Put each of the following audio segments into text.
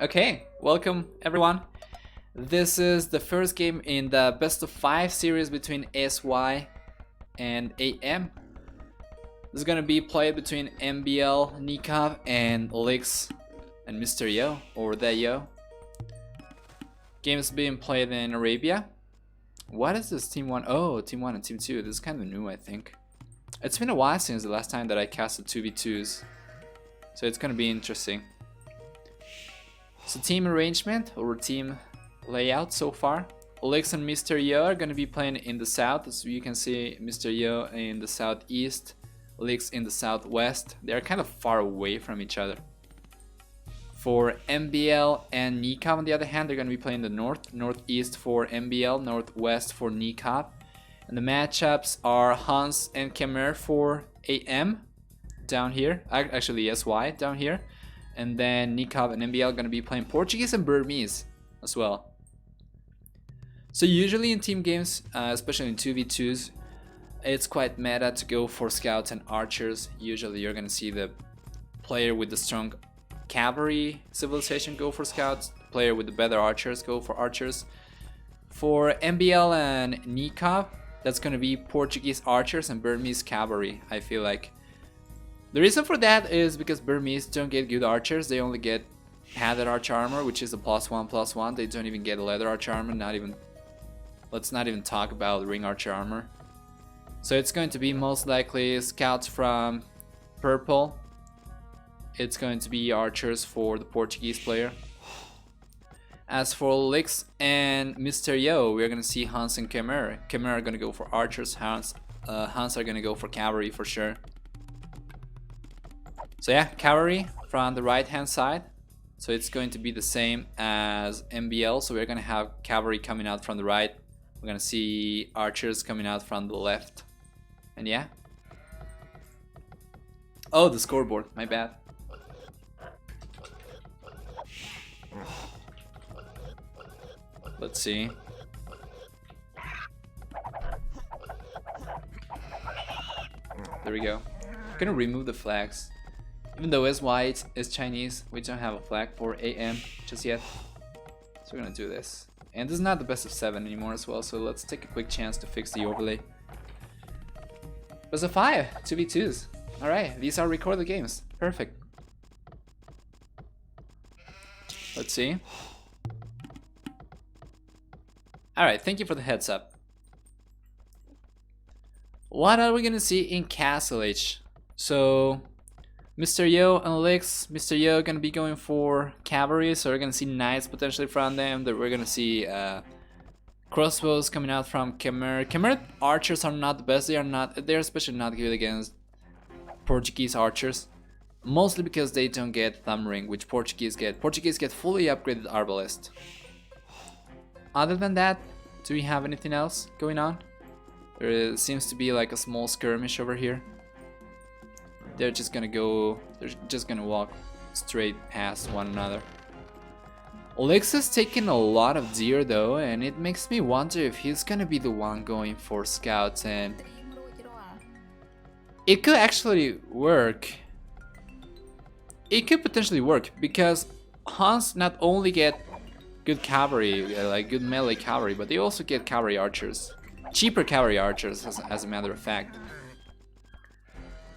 Okay, welcome everyone. This is the first game in the best of 5 series between SY and AM. This is gonna be played between MBL, Nikov, and Lix and Mr. Yo, or the Yo. Game's being played in Arabia. What is this Team 1? Oh, Team 1 and Team 2. This is kind of new, I think. It's been a while since the last time that I casted 2v2s. So it's gonna be interesting. So team arrangement or team layout so far. Lix and Mr. Yo are gonna be playing in the south. So you can see Mr. Yo in the southeast, Lix in the southwest. They're kind of far away from each other. For MBL and Nikov, on the other hand, they're gonna be playing the north, northeast for MBL, northwest for Nikov. And the matchups are Hans and Kemer for AM down here, actually SY down here. And then Nikov and MBL gonna be playing Portuguese and Burmese as well. So usually in team games, especially in 2v2s, it's quite meta to go for scouts and archers. Usually you're gonna see the player with the strong cavalry civilization go for scouts, the player with the better archers go for archers. For MBL and Nikov, that's gonna be Portuguese archers and Burmese cavalry, I feel like. The reason for that is because Burmese don't get good archers, they only get padded archer armor, which is a +1/+1. They don't even get leather archer armor, let's not even talk about ring archer armor. So it's going to be most likely scouts from purple. It's going to be archers for the Portuguese player. As for Lix and Mr. Yo, we're gonna see Hans and Kemer. Kemer are gonna go for archers, Hans are gonna go for cavalry for sure. So yeah, cavalry from the right hand side. So it's going to be the same as MBL. So we're gonna have cavalry coming out from the right. We're gonna see archers coming out from the left. And yeah. Oh, the scoreboard, my bad. Let's see. There we go. I'm gonna remove the flags. Even though SY is Chinese, we don't have a flag for AM just yet. So we're gonna do this. And this is not the best of 7 anymore as well, so let's take a quick chance to fix the overlay. Best of 5, 2v2s. Alright, these are recorded games. Perfect. Let's see. Alright, thank you for the heads up. What are we gonna see in Castle Age? So Mr. Yo and Lix, Mr. Yo gonna be going for cavalry, so we're gonna see knights potentially from them. That we're gonna see crossbows coming out from Kemer. Kemer archers are not the best. They're especially not good against Portuguese archers, mostly because they don't get thumb ring, which Portuguese get. Portuguese get fully upgraded arbalest. Other than that, do we have anything else going on? There seems to be like a small skirmish over here. They're just gonna walk straight past one another. Lix is taking a lot of deer though, and it makes me wonder if he's gonna be the one going for scouts, and it could actually work. It could potentially work because Hans not only get good cavalry, like good melee cavalry, but they also get cavalry archers. Cheaper cavalry archers, as a matter of fact.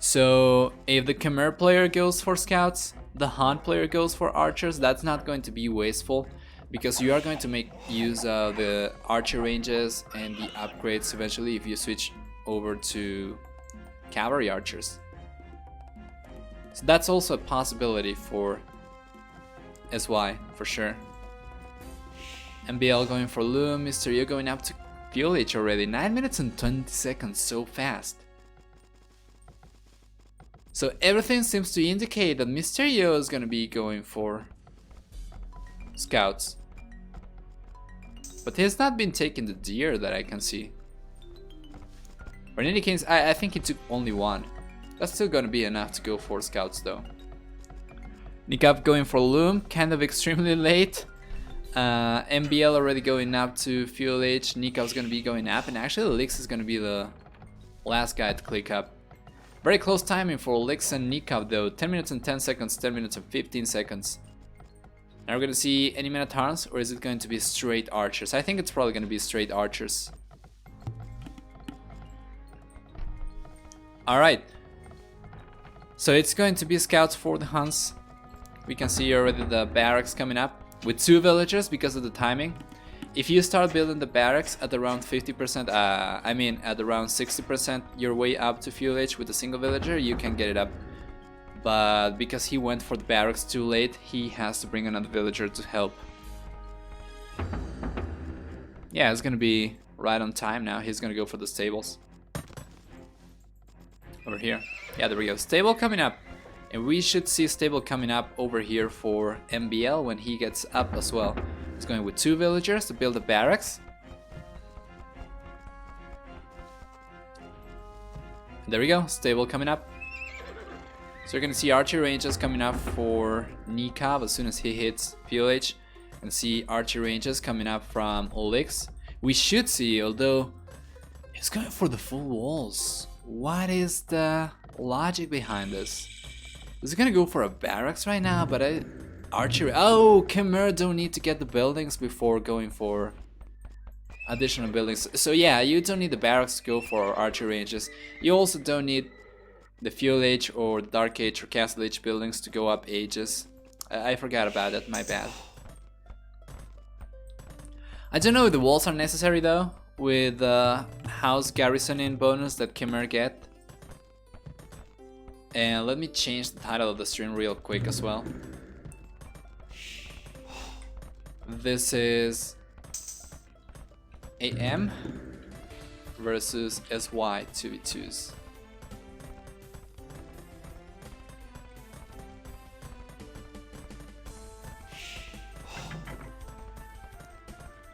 So if the Khmer player goes for scouts, the Han player goes for archers, that's not going to be wasteful, because you are going to make use of the archer ranges and the upgrades eventually if you switch over to cavalry archers. So that's also a possibility for SY for sure. MBL going for Loom, Mr. Yo going up to Fuel H already. 9 minutes and 20 seconds, so fast. So everything seems to indicate that Mr. Yo is gonna be going for scouts. But he has not been taking the deer that I can see. But in any case, I think he took only one. That's still gonna be enough to go for scouts though. Nikov going for Loom, kind of extremely late. MBL already going up to Fuel H, Nikov's gonna be going up, and actually Lix is gonna be the last guy to click up. Very close timing for Lix and Nikov though, 10 minutes and 10 seconds, 10 minutes and 15 seconds. Now we're gonna see any Minotaurs, or is it going to be straight archers? I think it's probably gonna be straight archers. Alright. So it's going to be scouts for the Huns. We can see already the barracks coming up with 2 villagers because of the timing. If you start building the barracks at around 50%, at around 60% your way up to fuel age with a single villager, you can get it up. But because he went for the barracks too late, he has to bring another villager to help. Yeah, it's gonna be right on time now. He's gonna go for the stables. Over here. Yeah, there we go. Stable coming up. And we should see stable coming up over here for MBL when he gets up as well. He's going with 2 villagers to build the barracks. There we go. Stable coming up. So you're gonna see archery ranges coming up for Nikov as soon as he hits PLH, and see archery ranges coming up from Olix. We should see, although he's going for the full walls. What is the logic behind this? Is he gonna go for a barracks right now? But archery. Oh, Khmer don't need to get the buildings before going for additional buildings. So yeah, you don't need the barracks to go for archery ranges. You also don't need the Fuel Age or the Dark Age or Castle Age buildings to go up ages. I forgot about that, my bad. I don't know if the walls are necessary though, with the house garrisoning bonus that Khmer get. And let me change the title of the stream real quick as well. This is AM versus SY 2v2s.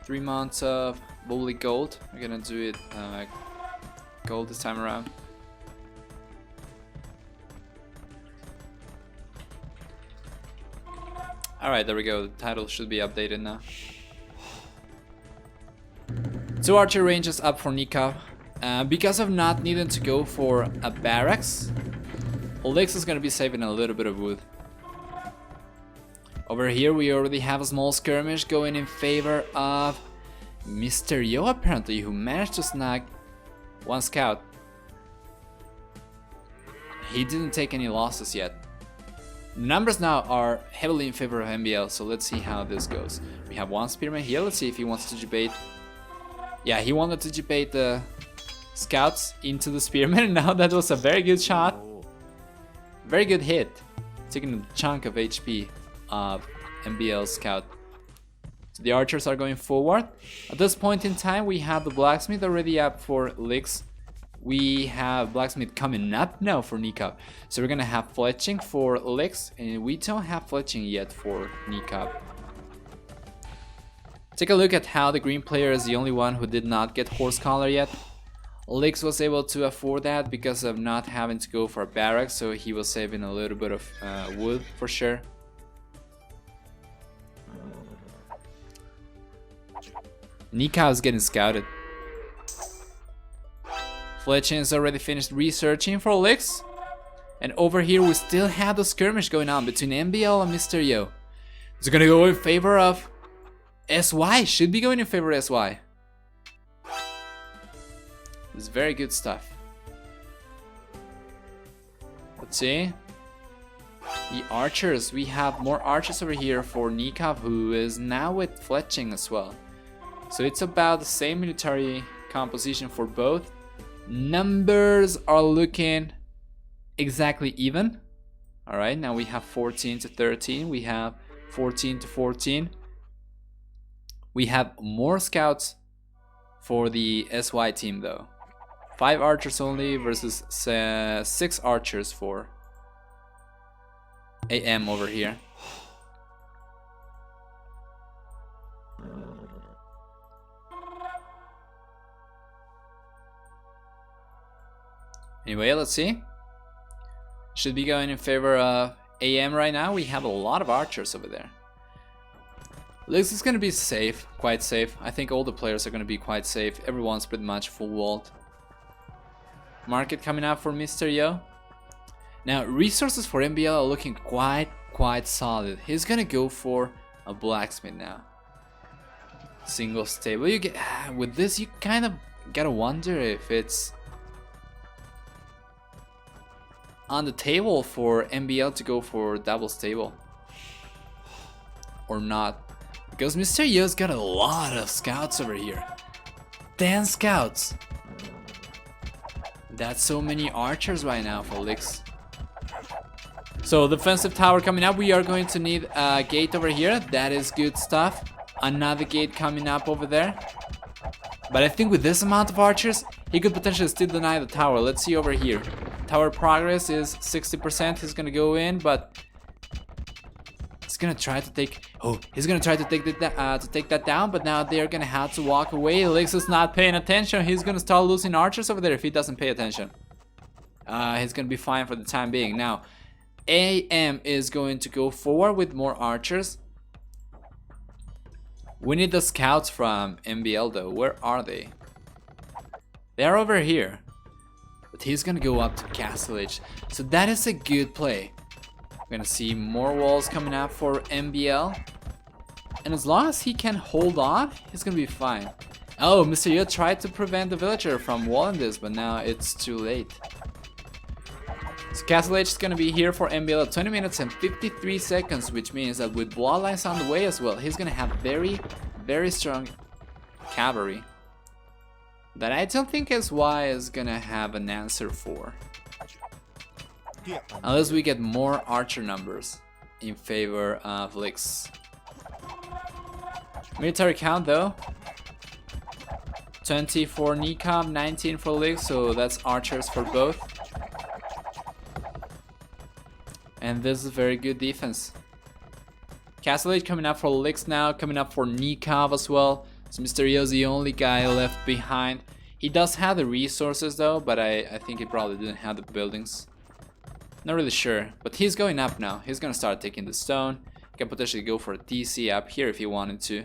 Three months of bubbly gold. We're gonna do it gold this time around. Alright, there we go. The title should be updated now. 2 archer ranges up for Nikov. Because of not needing to go for a barracks, Olix is gonna be saving a little bit of wood. Over here we already have a small skirmish going in favor of Mr. Yo, apparently, who managed to snag 1 scout. He didn't take any losses yet. The numbers now are heavily in favor of MBL, so let's see how this goes. We have 1 spearman here. Let's see if he wants to debate. Yeah, he wanted to debate the scouts into the spearman. Now that was a very good shot. Very good hit. Taking a chunk of HP of MBL scout. So the archers are going forward. At this point in time, we have the blacksmith already up for Lix. We have blacksmith coming up now for Nikov. So we're gonna have fletching for Lix, and we don't have fletching yet for Nikov. Take a look at how the green player is the only one who did not get horse collar yet. Lix was able to afford that because of not having to go for a barracks, so he was saving a little bit of wood for sure. Nikov is getting scouted. Fletching is already finished researching for Lix. And over here we still have the skirmish going on between MBL and Mr. Yo. It's gonna go in favor of SY. Should be going in favor of SY. It's very good stuff. Let's see. The archers. We have more archers over here for Nikov, who is now with fletching as well. So it's about the same military composition for both. Numbers are looking exactly even. Alright, now we have 14 to 13. We have 14 to 14. We have more scouts for the SY team though. 5 archers only versus 6 archers for AM over here. Anyway, let's see. Should be going in favor of AM right now. We have a lot of archers over there. Lix is gonna be safe, quite safe. I think all the players are gonna be quite safe. Everyone's pretty much full walled. Market coming up for Mr. Yo. Now, resources for MBL are looking quite solid. He's gonna go for a blacksmith now. Single stable. You get with this, you kind of gotta wonder if it's on the table for MBL to go for double stable or not, because Mr. Yo's got a lot of scouts over here. 10 scouts. That's so many archers right now for Lix. So defensive tower coming up. We are going to need a gate over here. That is good stuff. Another gate coming up over there. But I think with this amount of archers, he could potentially still deny the tower. Let's see over here. Tower progress is 60%. He's gonna go in, but he's gonna try to take. Oh, he's gonna try to take that down. But now they're gonna have to walk away. Lix is not paying attention. He's gonna start losing archers over there if he doesn't pay attention. He's gonna be fine for the time being. Now, AM is going to go forward with more archers. We need the scouts from MBL though. Where are they? They are over here. But he's gonna go up to Castle Edge. So that is a good play. We're gonna see more walls coming up for MBL. And as long as he can hold on, he's gonna be fine. Oh, Mr. Yo tried to prevent the villager from walling this, but now it's too late. So Castle Edge is gonna be here for MBL at 20 minutes and 53 seconds, which means that with bloodlines on the way as well, he's gonna have very, very strong cavalry that I don't think SY is gonna have an answer for. Unless we get more archer numbers in favor of Lix. Military count though. 20 for Nikam, 19 for Lix, so that's archers for both. And this is very good defense. Castle Edge coming up for Lix now, coming up for Nikov as well. So Mr. Yo's the only guy left behind. He does have the resources though, but I think he probably didn't have the buildings. Not really sure, but he's going up now. He's gonna start taking the stone. He can potentially go for a TC up here if he wanted to.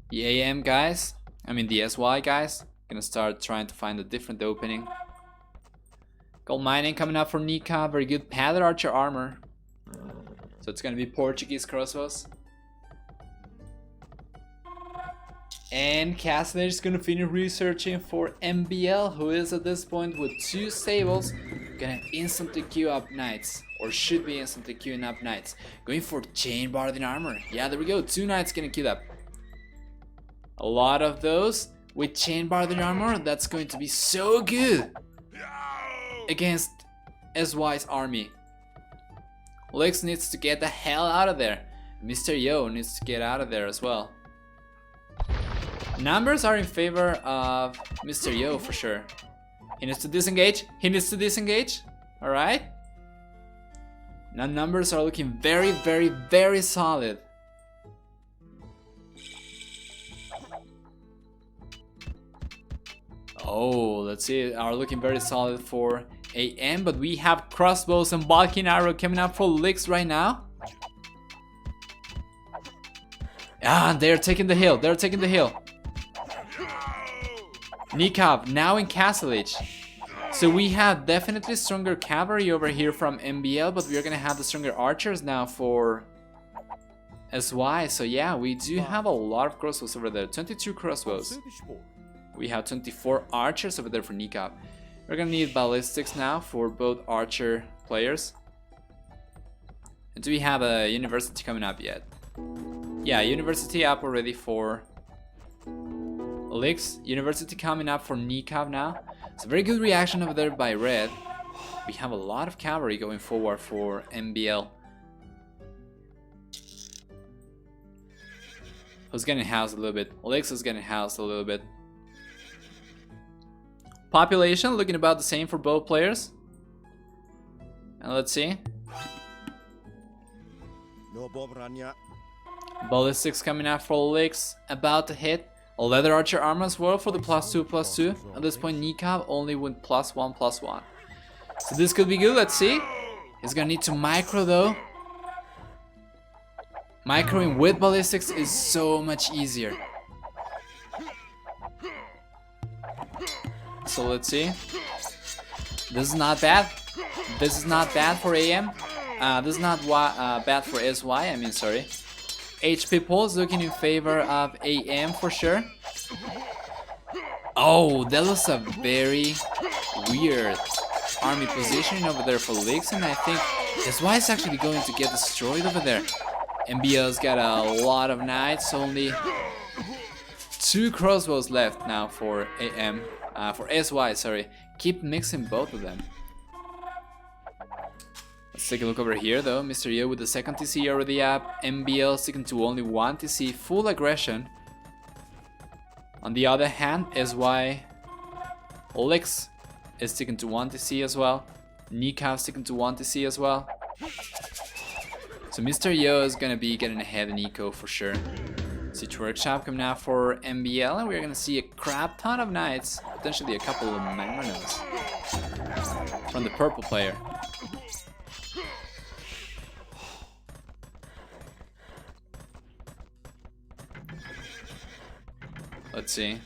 The AM guys, I mean the SY guys, gonna start trying to find a different opening. Gold mining coming up for Nika, very good padded archer armor. So it's gonna be Portuguese crossbows. And Castle Edge is gonna finish researching for MBL, who is at this point with 2 stables, gonna instantly queue up knights, or should be instantly queuing up knights. Going for chain barding armor. Yeah, there we go. 2 knights gonna queue up. A lot of those with chain barding armor. That's going to be so good against SY's army. Lix needs to get the hell out of there. Mr. Yo needs to get out of there as well. Numbers are in favor of Mr. Yo for sure. He needs to disengage. He needs to disengage. Alright. Now numbers are looking very, very, very solid. Oh, let's see. Are looking very solid for AM, but we have crossbows and balking arrow coming up for Lix right now. Ah, they're taking the hill. They're taking the hill. Nikov now in Castle Edge. So we have definitely stronger cavalry over here from MBL, but we're gonna have the stronger archers now for SY. So yeah, we do have a lot of crossbows over there. 22 crossbows. We have 24 archers over there for Nikov. We're gonna need ballistics now for both archer players. And do we have a university coming up yet? Yeah, university up already for Lix. University coming up for Nikov now. It's a very good reaction over there by Red. We have a lot of cavalry going forward for MBL. Who's getting housed a little bit? Lix is getting housed a little bit. Population looking about the same for both players. And let's see. Ballistics coming out for Lix, about to hit. A leather archer armor as well for the +2/+2. At this point, Nikov only with +1/+1. So this could be good. Let's see. He's gonna need to micro though. Microing with ballistics is so much easier. So let's see. This is not bad. This is not bad for AM. This is not bad for SY, I mean, sorry. HP pulls looking in favor of AM for sure. Oh, that was a very weird army positioning over there for Licks, and I think SY is actually going to get destroyed over there. MBL's got a lot of knights, only 2 crossbows left now for AM, for SY, sorry. Keep mixing both of them. Let's take a look over here though. Mr. Yo with the second TC already up. MBL sticking to only 1 TC, full aggression. On the other hand, SY Licks is sticking to 1 TC as well. Nikov sticking to 1 TC as well. So Mr. Yo is gonna be getting ahead in eco for sure. Siege Workshop coming out for MBL, and we're gonna see a crap ton of knights, potentially a couple of Magnos from the purple player. Let's see.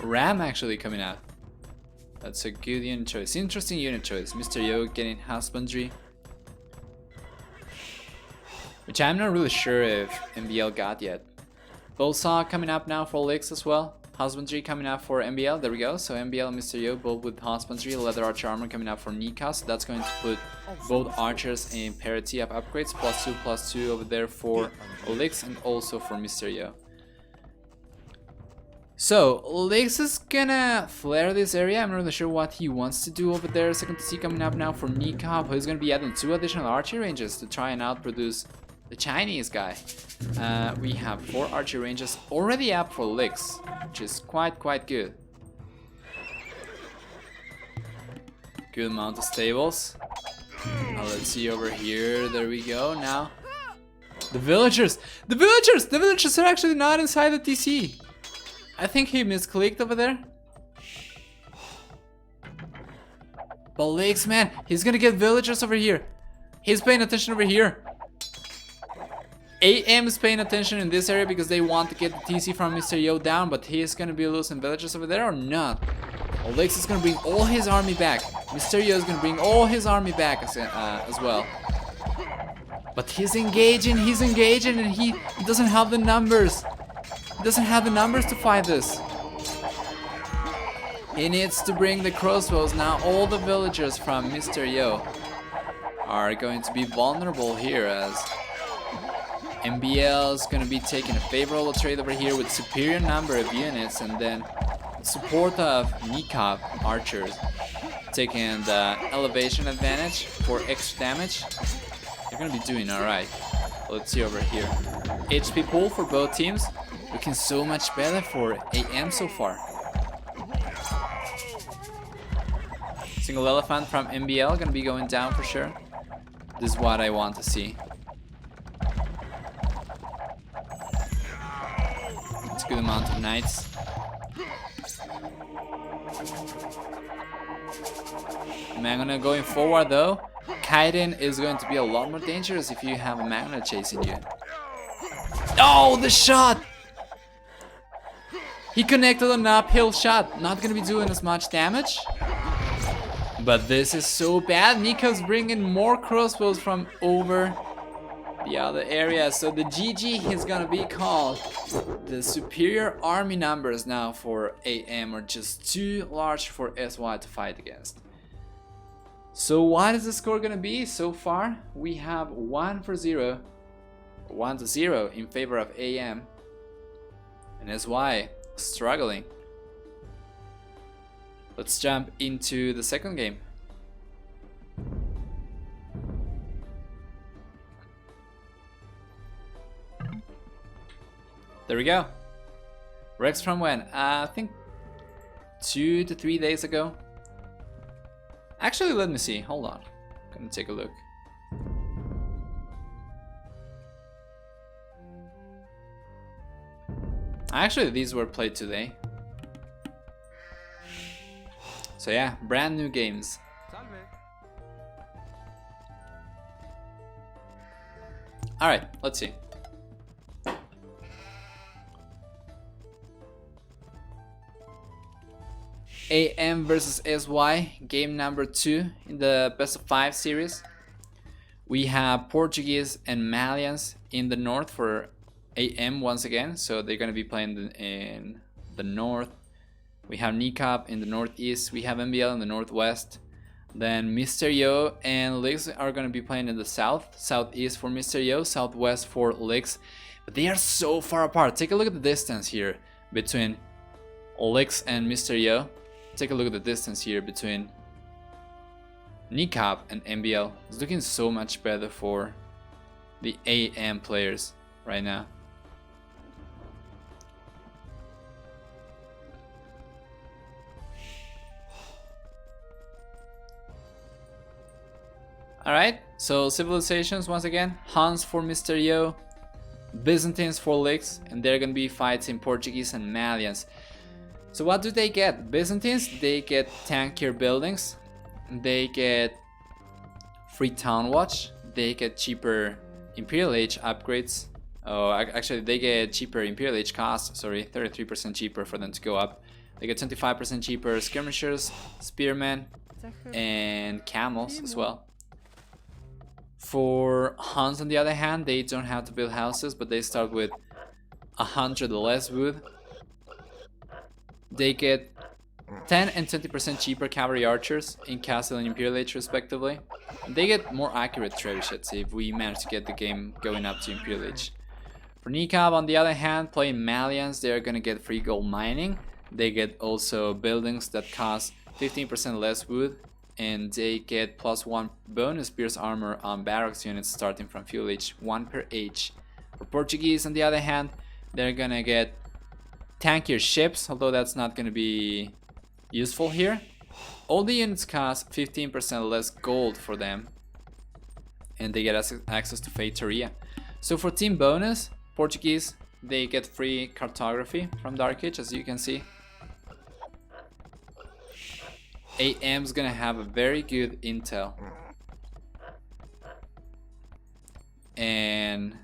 Ram actually coming out. That's a good unit choice. Interesting unit choice. Mr. Yo getting husbandry, which I'm not really sure if MBL got yet. Bullsaw coming up now for Licks as well. Husbandry coming up for MBL. There we go. So MBL and Mr. Yo both with husbandry. Leather archer armor coming up for Nika. So that's going to put both archers in parity of upgrades. +2/+2 over there for Licks and also for Mr. Yo. So Licks is gonna flare this area. I'm not really sure what he wants to do over there. Second TC coming up now for Nika. He's gonna be adding 2 additional archer ranges to try and outproduce the Chinese guy. We have 4 archer ranges already up for Licks, which is quite good. Good amount of stables. Now let's see over here. There we go. Now the villagers are actually not inside the TC. I think he misclicked over there. But Licks, man, he's gonna get villagers over here. He's paying attention over here. AM is paying attention in this area because they want to get the TC from Mr. Yo down, but he is gonna be losing villagers over there or not. Licks is gonna bring all his army back. Mr. Yo is gonna bring all his army back as well. But he's engaging, and he doesn't have the numbers. He doesn't have the numbers to fight this. He needs to bring the crossbows. Now all the villagers from Mr. Yo are going to be vulnerable here as MBL is going to be taking a favorable trade over here with superior number of units, and then support of Nikov archers taking the elevation advantage for extra damage. They're going to be doing alright. Let's see over here. HP pool for both teams. Looking so much better for AM so far. Single elephant from MBL gonna be going down for sure. This is what I want to see. It's a good amount of knights. Magna going forward though. Kaiden is going to be a lot more dangerous if you have a Magna chasing you. Oh, the shot! He connected an uphill shot, not gonna be doing as much damage. But this is so bad. Nika's bringing more crossbows from over the other area. So the GG is gonna be called. The superior army numbers now for AM are just too large for SY to fight against. So what is the score gonna be so far? We have 1-0 in favor of AM. And SY struggling. Let's jump into the second game. There we go. Rex from when? I think 2 to 3 days ago. Actually, let me see. Hold on. I'm gonna take a look. Actually, these were played today. So yeah, brand new games. Alright, let's see. AM versus SY, game number 2 in the best of 5 series. We have Portuguese and Malians in the north for AM once again, so they're going to be playing in the north. We have Nikab in the northeast, we have MBL in the northwest. Then Mysterio and Licks are going to be playing in the south, southeast for Mysterio, southwest for Licks. But they are so far apart. Take a look at the distance here between Licks and Mysterio. Take a look at the distance here between Nikab and MBL. It's looking so much better for the AM players right now. Alright, so Civilizations once again. Huns for Mysterio, Byzantines for Licks, and they're gonna be fighting Portuguese and Malians. So what do they get? Byzantines, they get tankier buildings, they get free town watch, they get cheaper Imperial Age upgrades. Oh, actually they get cheaper Imperial Age costs, sorry, 33% cheaper for them to go up. They get 25% cheaper skirmishers, spearmen, and camels as well. For Huns on the other hand, they don't have to build houses, but they start with 100 less wood. They get 10 and 20% cheaper cavalry archers in Castle and Imperial Age respectively. They get more accurate trebuchets if we manage to get the game going up to Imperial Age. For Nikab on the other hand, playing Malians, they are gonna get free gold mining. They get also buildings that cost 15% less wood, and they get +1 bonus pierce armor on barracks units starting from fuel age, 1 per age. For Portuguese on the other hand, they're gonna get tankier ships, although that's not gonna be useful here. All the units cost 15% less gold for them, and they get access to Feitoria. So for team bonus, Portuguese, they get free cartography from Dark Age, as you can see. AM's gonna have a very good intel. And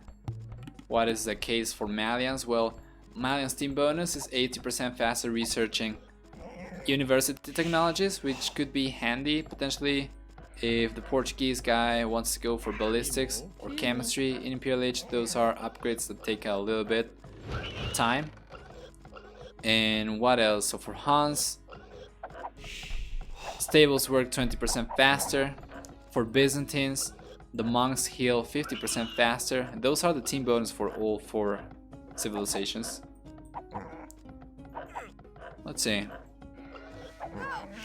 what is the case for Malians? Well, Malians team bonus is 80% faster researching university technologies, which could be handy potentially if the Portuguese guy wants to go for ballistics or chemistry in Imperial Age. Those are upgrades that take a little bit of time. And what else? So for Huns, stables work 20% faster. For Byzantines, the monks heal 50% faster. And those are the team bonus for all 4 civilizations. Let's see.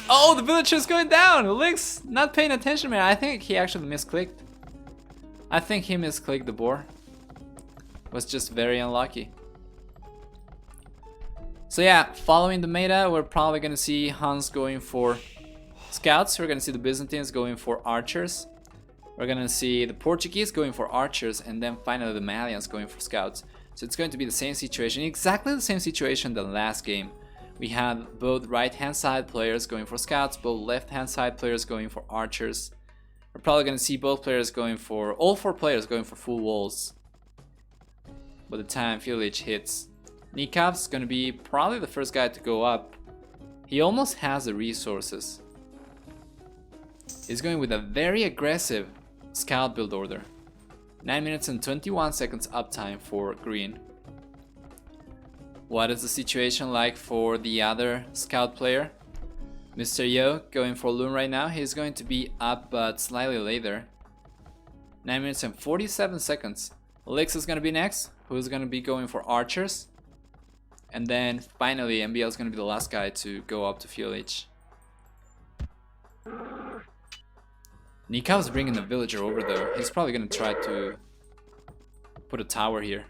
Oh, the villager is going down! Link's not paying attention, man. I think he actually misclicked. I think he misclicked the boar. Was just very unlucky. So yeah, following the meta, we're probably gonna see Huns going for scouts. We're gonna see the Byzantines going for archers. We're gonna see the Portuguese going for archers, and then finally the Malians going for scouts. So it's going to be the same situation, exactly the same situation than last game. We had both right-hand side players going for scouts, both left-hand side players going for archers. We're probably going to see both players going for, all 4 players going for full walls by the time Fuel Age hits. Nikav's going to be probably the first guy to go up. He almost has the resources. He's going with a very aggressive scout build order. 9 minutes and 21 seconds uptime for green. What is the situation like for the other scout player? Mr. Yo going for Loon right now. He's going to be up but slightly later. 9 minutes and 47 seconds. Lix is going to be next, who's going to be going for archers. And then finally MBL is going to be the last guy to go up to Fuel Age. Nikav's bringing the villager over though. He's probably going to try to put a tower here.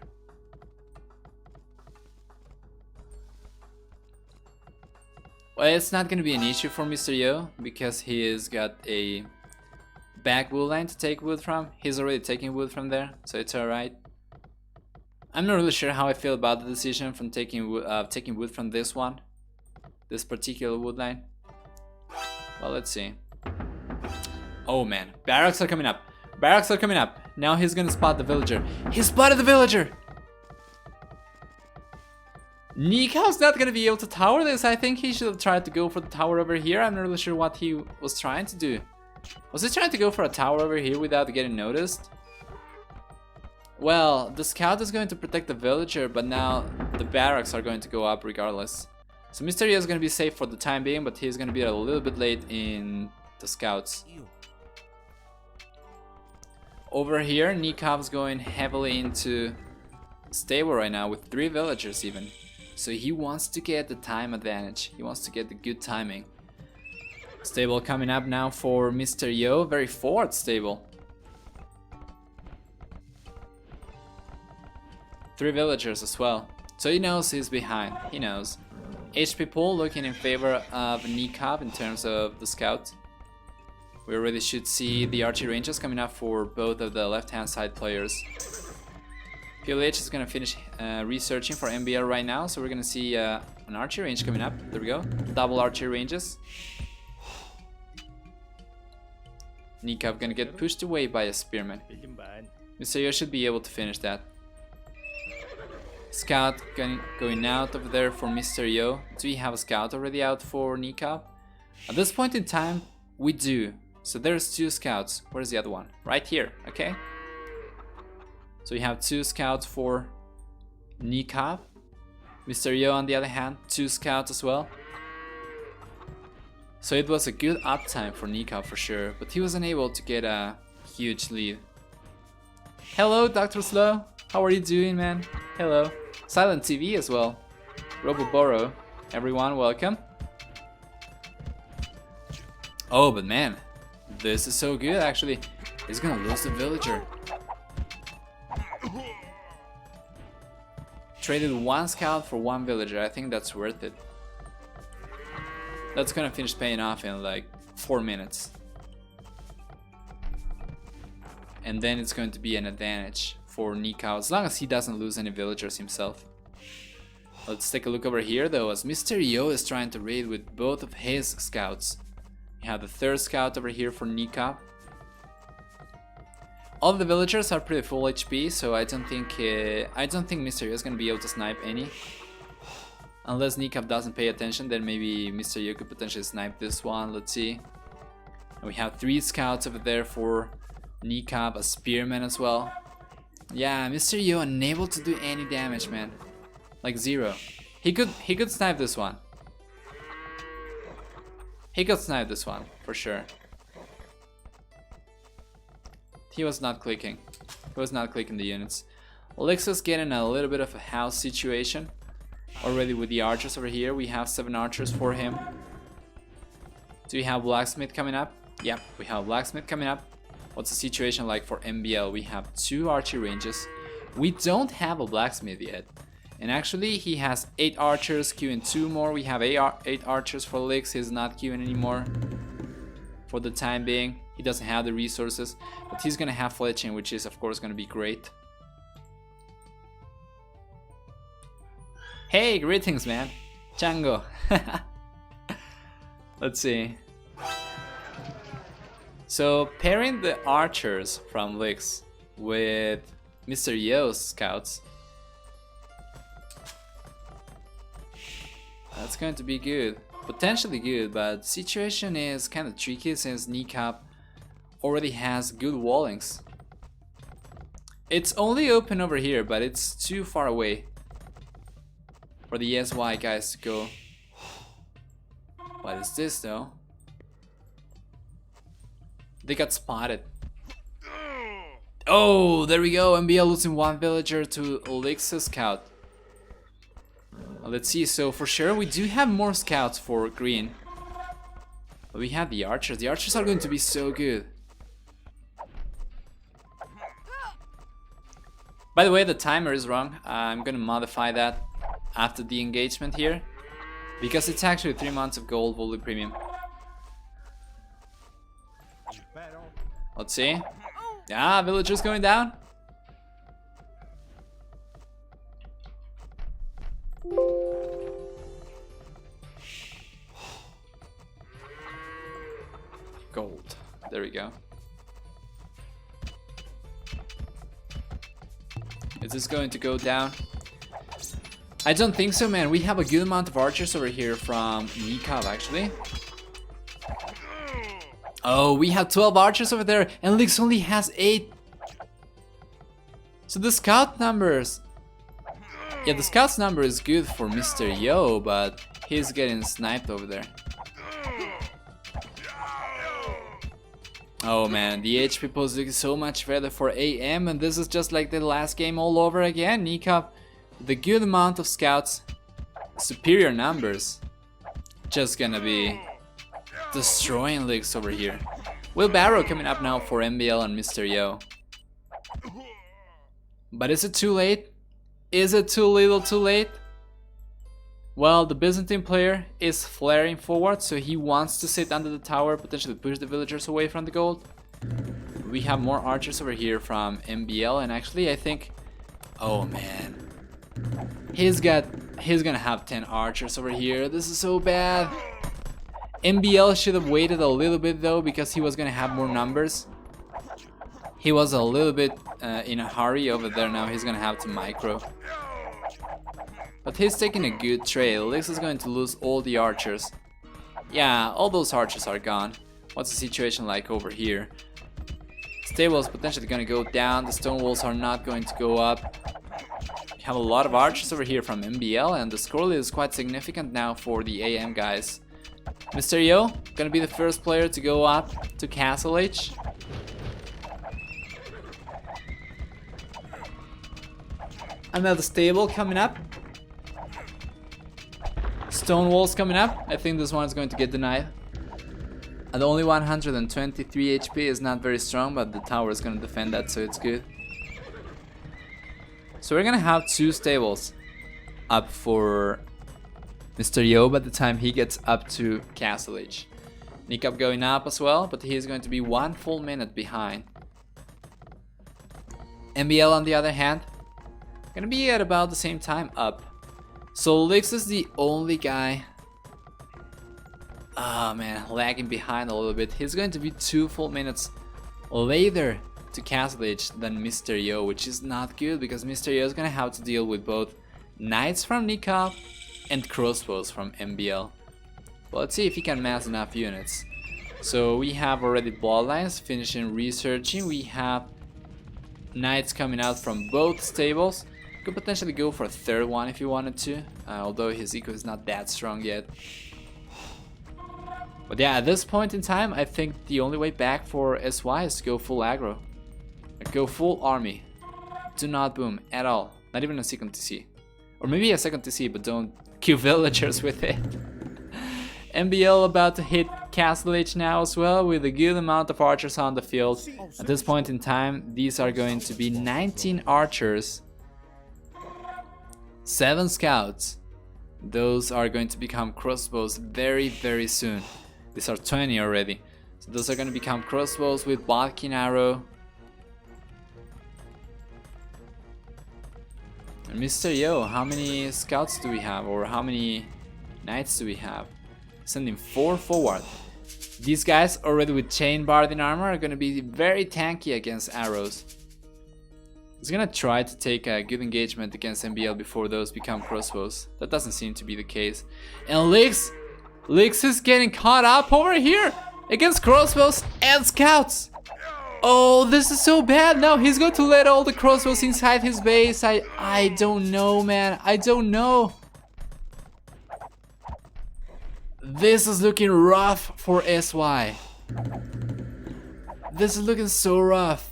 Well, it's not going to be an issue for Mr. Yo because he has got a back wood line to take wood from. He's already taking wood from there, so it's alright. I'm not really sure how I feel about the decision from taking wood from this one, this particular wood line. Well, let's see. Oh man, barracks are coming up. Barracks are coming up. Now he's gonna spot the villager. He spotted the villager! Nikov's not gonna be able to tower this. I think he should have tried to go for the tower over here. I'm not really sure what he was trying to do. Was he trying to go for a tower over here without getting noticed? Well, the scout is going to protect the villager, but now the barracks are going to go up regardless. So Mr. Yo is going to be safe for the time being, but he's going to be a little bit late in the scouts. Over here, Nikov's going heavily into stable right now with 3 villagers even. So he wants to get the time advantage. He wants to get the good timing. Stable coming up now for Mr. Yo, very forward stable. 3 villagers as well. So he knows he's behind, he knows. HP pool looking in favor of Nikov in terms of the scout. We already should see the archery ranges coming up for both of the left hand side players. PLH is gonna finish researching for MBL right now, so we're gonna see an archery range coming up. There we go, double archery ranges. Nikov gonna get pushed away by a spearman. Mr. Yo should be able to finish that. Scout going out over there for Mr. Yo. Do we have a scout already out for Nikov? At this point in time, we do. So there's 2 scouts. Where's the other one? Right here, okay? So we have 2 scouts for Nikov. Mr. Yo on the other hand, 2 scouts as well. So it was a good uptime for Nikov for sure, but he was unable to get a huge lead. Hello, Dr. Slow. How are you doing, man? Hello. Silent TV as well. Roboboro. Everyone, welcome. Oh, but man, this is so good actually. He's gonna lose the villager. Traded 1 scout for 1 villager. I think that's worth it. That's gonna finish paying off in like 4 minutes. And then it's going to be an advantage for Nikov, as long as he doesn't lose any villagers himself. Let's take a look over here though, as Mr. Yo is trying to raid with both of his scouts. We have the 3rd scout over here for Nikov. All of the villagers are pretty full HP, so I don't think Mr. Yo is gonna be able to snipe any. Unless Nikov doesn't pay attention, then maybe Mr. Yo could potentially snipe this one. Let's see. And we have 3 scouts over there for Nikov, a spearman as well. Yeah, Mr. Yo unable to do any damage, man. Like 0. He could snipe this one. He could snipe this one for sure. He was not clicking. He was not clicking the units. Alexa's getting a little bit of a house situation already with the archers over here. We have 7 archers for him. Do we have blacksmith coming up? Yep, we have blacksmith coming up. What's the situation like for MBL? We have 2 archery ranges. We don't have a blacksmith yet. And actually he has 8 archers, queuing 2 more. We have 8 archers for Lix. He's not queuing anymore for the time being. He doesn't have the resources, but he's gonna have fletching, which is of course gonna be great. Hey, greetings, man. Chango. Let's see. So pairing the archers from Lix with Mr. Yo's scouts, that's going to be good. Potentially good, but the situation is kind of tricky since Nikov already has good wallings. It's only open over here, but it's too far away for the SY guys to go. What is this though? They got spotted. Oh, there we go. MBL losing 1 villager to Lix's scout. Let's see. So for sure we do have more scouts for green. But we have the archers. The archers are going to be so good. By the way, the timer is wrong. I'm gonna modify that after the engagement here, because it's actually 3 months of gold volley premium. Let's see. Ah, villagers going down. Gold. There we go. Is this going to go down? I don't think so, man. We have a good amount of archers over here from Nikab, actually. Oh, we have 12 archers over there, and Lix only has 8. So the scout numbers... Yeah, the scout's number is good for Mr. Yo, but he's getting sniped over there. Oh man, the HP pool is looking so much better for AM, and this is just like the last game all over again. Nikab, the good amount of scouts, superior numbers, just gonna be destroying Lix over here. Wheelbarrow coming up now for MBL and Mr. Yo. But is it too late? Is it too little too late? Well, the Byzantine player is flaring forward, so he wants to sit under the tower, potentially push the villagers away from the gold. We have more archers over here from MBL, and actually I think... Oh man. He's gonna have 10 archers over here. This is so bad. MBL should have waited a little bit though, because he was gonna have more numbers. He was a little bit in a hurry over there. Now he's gonna have to micro. But he's taking a good trade. Lix is going to lose all the archers. Yeah, all those archers are gone. What's the situation like over here? Stable is potentially going to go down. The stone walls are not going to go up. We have a lot of archers over here from MBL, and the score lead is quite significant now for the AM guys. Mr. Yo, going to be the first player to go up to Castle H. Another stable coming up. Stone walls coming up. I think this one is going to get denied. And only 123 HP is not very strong, but the tower is going to defend that, so it's good. So we're going to have 2 stables up for Mr. Yo by the time he gets up to Castle Age. Nikab going up as well, but he is going to be 1 full minute behind. MBL on the other hand, going to be at about the same time up. So Lix is the only guy, man, lagging behind a little bit. He's going to be 2 full minutes later to Castle Age than Mr. Yo, which is not good because Mr. Yo is going to have to deal with both knights from Nikab and crossbows from MBL. Well, let's see if he can mass enough units. So we have already bloodlines finishing researching. We have knights coming out from both stables. Could potentially go for a 3rd one if you wanted to, although his eco is not that strong yet. But yeah, at this point in time, I think the only way back for SY is to go full aggro. Go full army. Do not boom at all. Not even a second TC. Or maybe a second TC, but don't kill villagers with it. MBL about to hit Castle Age now as well, with a good amount of archers on the field. At this point in time, these are going to be 19 archers. 7 scouts. Those are going to become crossbows very, very soon. These are 20 already. So those are going to become crossbows with Balkan arrow. And Mr. Yo, how many scouts do we have? Or how many knights do we have? Sending 4 forward. These guys already with chain barding armor are going to be very tanky against arrows. He's gonna try to take a good engagement against MBL before those become crossbows. That doesn't seem to be the case. And Lix is getting caught up over here against crossbows and scouts. Oh, this is so bad. Now he's going to let all the crossbows inside his base. I don't know, man. I don't know. This is looking rough for SY. This is looking so rough.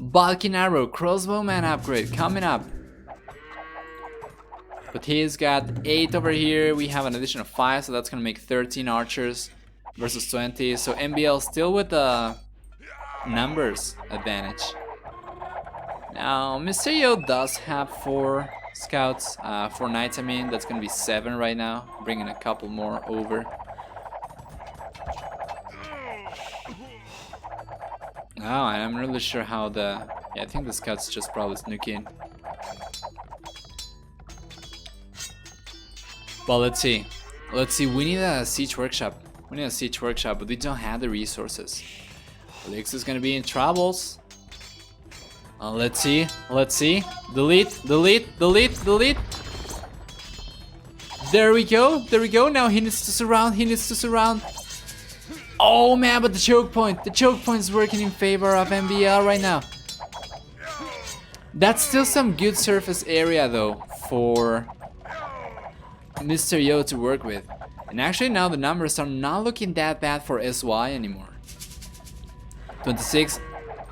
Balkan arrow, crossbowman upgrade coming up. But he's got 8 over here. We have an addition of 5, so that's gonna make 13 archers versus 20. So MBL still with the numbers advantage. Now Mr. Yo does have 4 scouts, 4 knights. I mean, that's gonna be 7 right now, bringing a couple more over. Oh, I'm not really sure how the... Yeah, I think the scouts just probably snuck in. Well, let's see. We need a siege workshop. But we don't have the resources. Lix is gonna be in troubles. Let's see. Let's see. Delete, delete, delete, delete. There we go. There we go. Now he needs to surround. He needs to surround. Oh man, but the choke point. The choke point is working in favor of MBL right now. That's still some good surface area though for Mr. Yo to work with. And actually now the numbers are not looking that bad for SY anymore. 26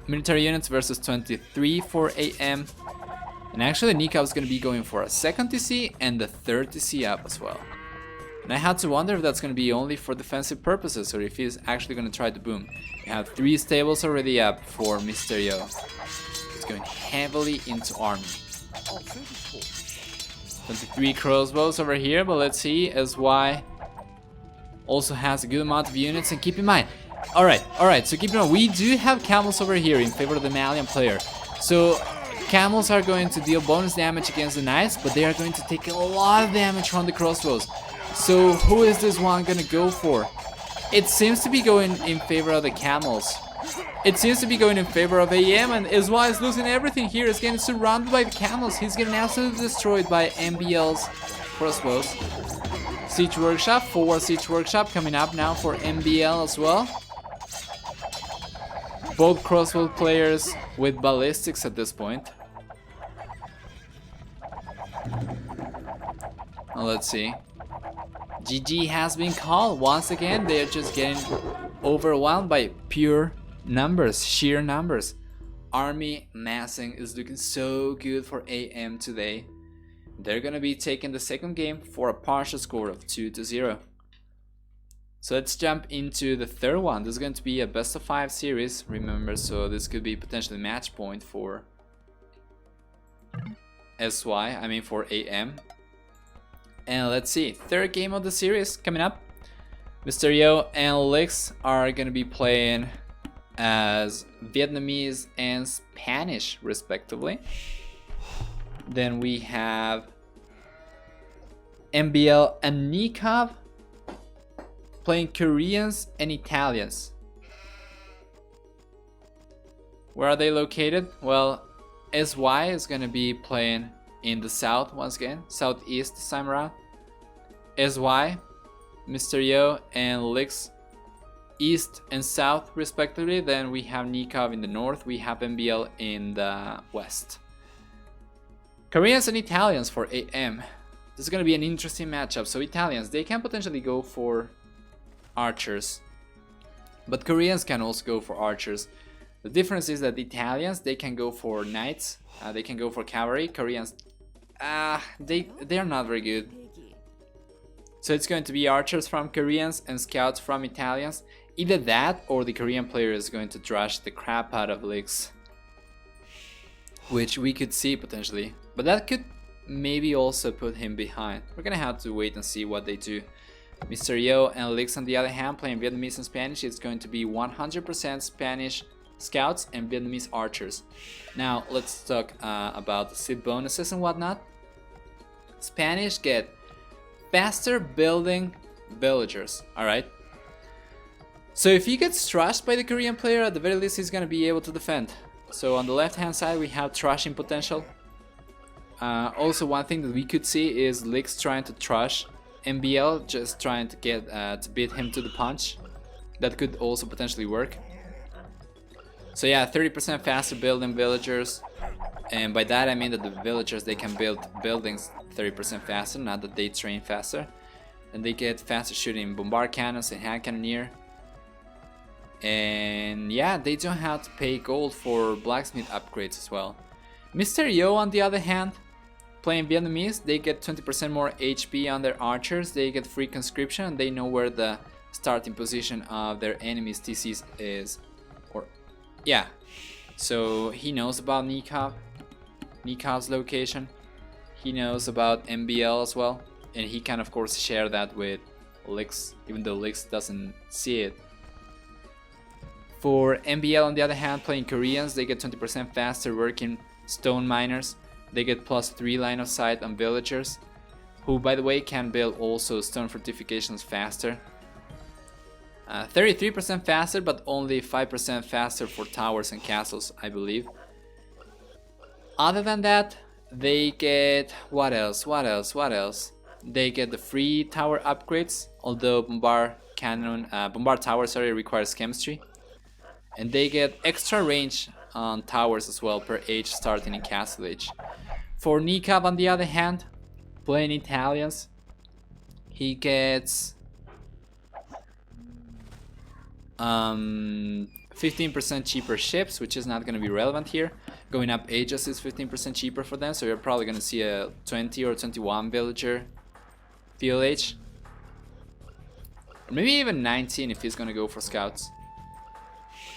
military units versus 23 for AM. And actually Nika is going to be going for a second TC and the third TC up as well. And I had to wonder if that's going to be only for defensive purposes or if he's actually going to try to boom. We have 3 stables already up for Mr. Yo. He's going heavily into army. 23 crossbows over here, but let's see. SY also has a good amount of units, and keep in mind. Alright, so keep in mind, we do have camels over here in favor of the Malian player. So camels are going to deal bonus damage against the knights, but they are going to take a lot of damage from the crossbows. So who is this one gonna go for? It seems to be going in favor of the camels. It seems to be going in favor of AM, and SY is losing everything here. He's getting surrounded by the camels. He's getting absolutely destroyed by MBL's crossbows. Siege Workshop, forward Siege Workshop coming up now for MBL as well. Both crossbow players with ballistics at this point. Well, let's see. GG has been called once again. They're just getting overwhelmed by pure numbers, sheer numbers. Army massing is looking so good for AM today. They're gonna be taking the second game for a partial score of 2-0. So let's jump into the third one. This is going to be a best of 5 series, remember, so this could be potentially match point for for AM. And let's see, third game of the series coming up. Mr. Yo and Lix are gonna be playing as Vietnamese and Spanish respectively. Then we have MBL and Nikov playing Koreans and Italians. Where are they located? Well, SY is gonna be playing in the south once again, southeast this time around. SY, Mr. Yo and Lix east and south respectively. Then we have Nikov in the north, we have MBL in the west. Koreans and Italians for AM. This is gonna be an interesting matchup. So Italians, they can potentially go for archers, but Koreans can also go for archers. The difference is that Italians, they can go for knights, they can go for cavalry. Koreans, they are not very good. So it's going to be archers from Koreans and scouts from Italians. Either that or the Korean player is going to trash the crap out of Lix, which we could see potentially, but that could maybe also put him behind. We're gonna have to wait and see what they do. Mr. Yo and Lix on the other hand playing Vietnamese and Spanish. It's going to be 100% Spanish scouts and Vietnamese archers. Now let's talk about the seed bonuses and whatnot. Spanish get faster building villagers, alright? So if he gets trashed by the Korean player, at the very least he's gonna be able to defend. So on the left hand side we have trashing potential. Also one thing that we could see is Lix trying to trash MBL, just trying to get to beat him to the punch. That could also potentially work. So yeah, 30% faster building villagers, and by that I mean that the villagers, they can build buildings 30% faster, not that they train faster. And they get faster shooting bombard cannons and hand cannoneer. And yeah, they don't have to pay gold for blacksmith upgrades as well. Mr. Yo on the other hand, playing Vietnamese, they get 20% more HP on their archers, they get free conscription, and they know where the starting position of their enemy's TCs is. Or yeah, so he knows about Nikov's location, he knows about MBL as well, and he can of course share that with Lix, even though Lix doesn't see it. For MBL on the other hand, playing Koreans, they get 20% faster working stone miners. They get +3 line of sight on villagers, who by the way can build also stone fortifications faster. 33% faster, but only 5% faster for towers and castles, I believe. Other than that, they get what else? What else? What else? They get the free tower upgrades, although bombard tower, sorry, requires chemistry, and they get extra range on towers as well per age starting in Castle Age. For Nikab, on the other hand, playing Italians, he gets 15% cheaper ships, which is not going to be relevant here. Going up ages is 15% cheaper for them, so you're probably going to see a 20 or 21 villager PLH. Or maybe even 19 if he's going to go for scouts.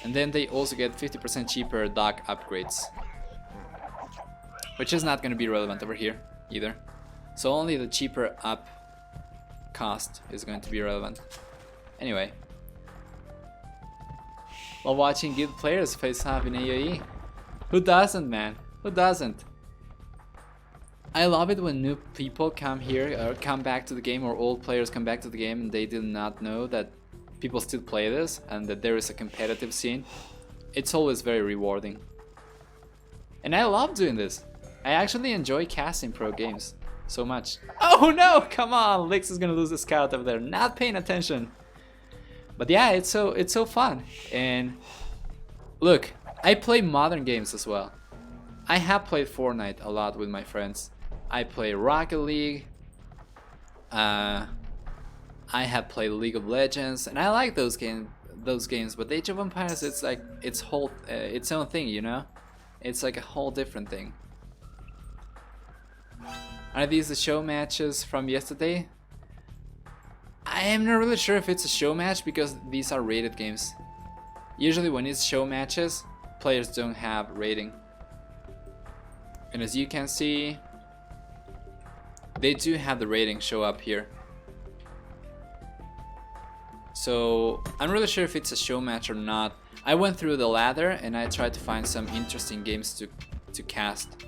And then they also get 50% cheaper dock upgrades, which is not going to be relevant over here either. So only the cheaper up cost is going to be relevant. Anyway. While watching good players face off in AoE. Who doesn't, man? Who doesn't? I love it when new people come here or come back to the game, or old players come back to the game and they did not know that people still play this and that there is a competitive scene. It's always very rewarding. And I love doing this. I actually enjoy casting pro games so much. Oh no, come on, Lix is gonna lose the scout over there, not paying attention. But yeah, it's so fun. And look, I play modern games as well. I have played Fortnite a lot with my friends. I play Rocket League. I have played League of Legends, and I like those games. But Age of Empires, it's like its own thing, you know. It's like a whole different thing. Are these the show matches from yesterday? I am not really sure if it's a show match because these are rated games. Usually when it's show matches, players don't have rating. And as you can see, they do have the rating show up here. So I'm really sure if it's a show match or not. I went through the ladder and I tried to find some interesting games to cast.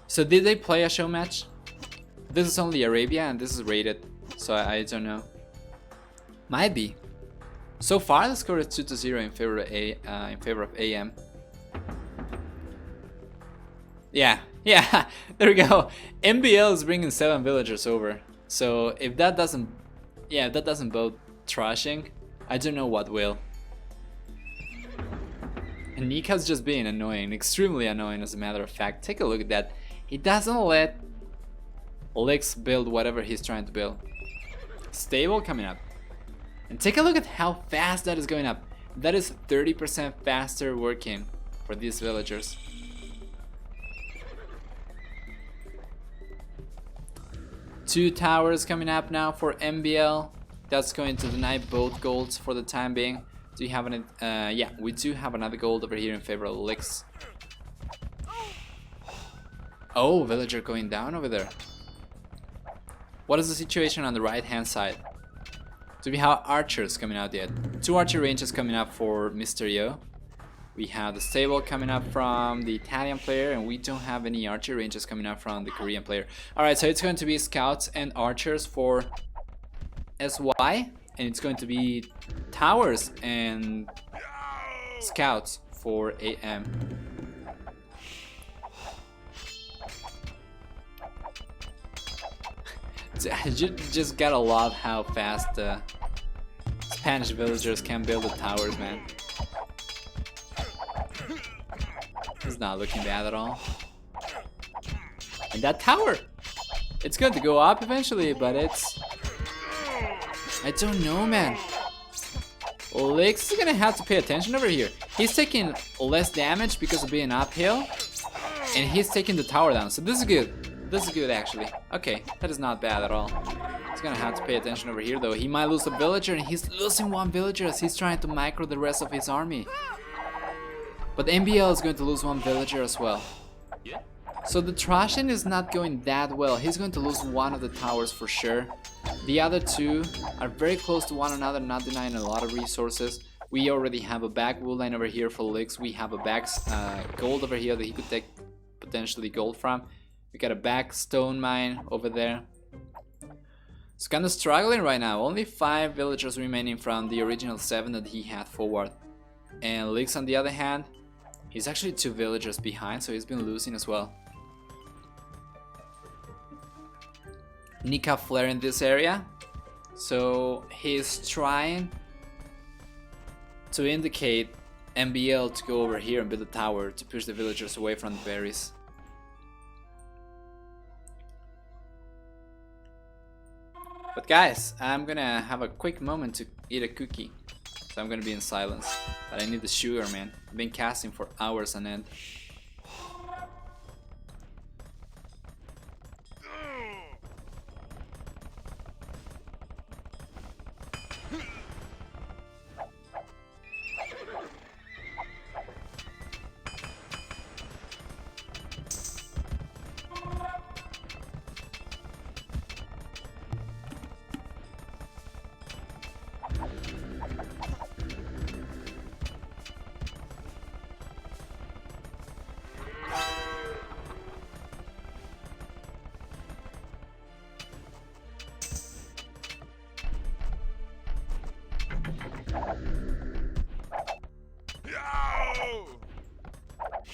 So did they play a show match? This is only Arabia and this is rated, so I don't know. Might be. So far the score is 2-0 in favor of AM. Yeah, there we go. MBL is bringing 7 villagers over. So if that doesn't bode trashing, I don't know what will. And Nika's just being annoying, extremely annoying as a matter of fact. Take a look at that. He doesn't let Lix build whatever he's trying to build. Stable coming up. And take a look at how fast that is going up. That is 30% faster working for these villagers. Two towers coming up now for MBL. That's going to deny both golds for the time being. Do you have any? Yeah, we do have another gold over here in favor of Lix. Oh, villager going down over there. What is the situation on the right hand side? Do we have archers coming out yet? 2 archer ranges coming up for Mysterio. We have the stable coming up from the Italian player, and we don't have any archer ranges coming up from the Korean player. Alright, so it's going to be scouts and archers for SY, and it's going to be towers and scouts for AM. I just gotta love how fast Spanish villagers can build the towers, man. It's not looking bad at all. And that tower! It's going to go up eventually, but it's... I don't know, man. Lix is gonna have to pay attention over here. He's taking less damage because of being uphill, and he's taking the tower down, so this is good. This is good, actually. Okay, that is not bad at all. He's gonna have to pay attention over here, though. He might lose a villager, and he's losing 1 villager as he's trying to micro the rest of his army. But MBL is going to lose 1 villager as well. So the trashing is not going that well. He's going to lose 1 of the towers for sure. The other 2 are very close to one another, not denying a lot of resources. We already have a back wood line over here for Lix. We have a back gold over here that he could take potentially gold from. We got a back stone mine over there. It's kind of struggling right now. Only 5 villagers remaining from the original 7 that he had forward. And Lix, on the other hand, He's actually 2 villagers behind, so he's been losing as well. Nika flare in this area, so he's trying to indicate MBL to go over here and build a tower to push the villagers away from the berries. But guys, I'm gonna have a quick moment to eat a cookie, so I'm gonna be in silence. But I need the sugar, man. I've been casting for hours on end.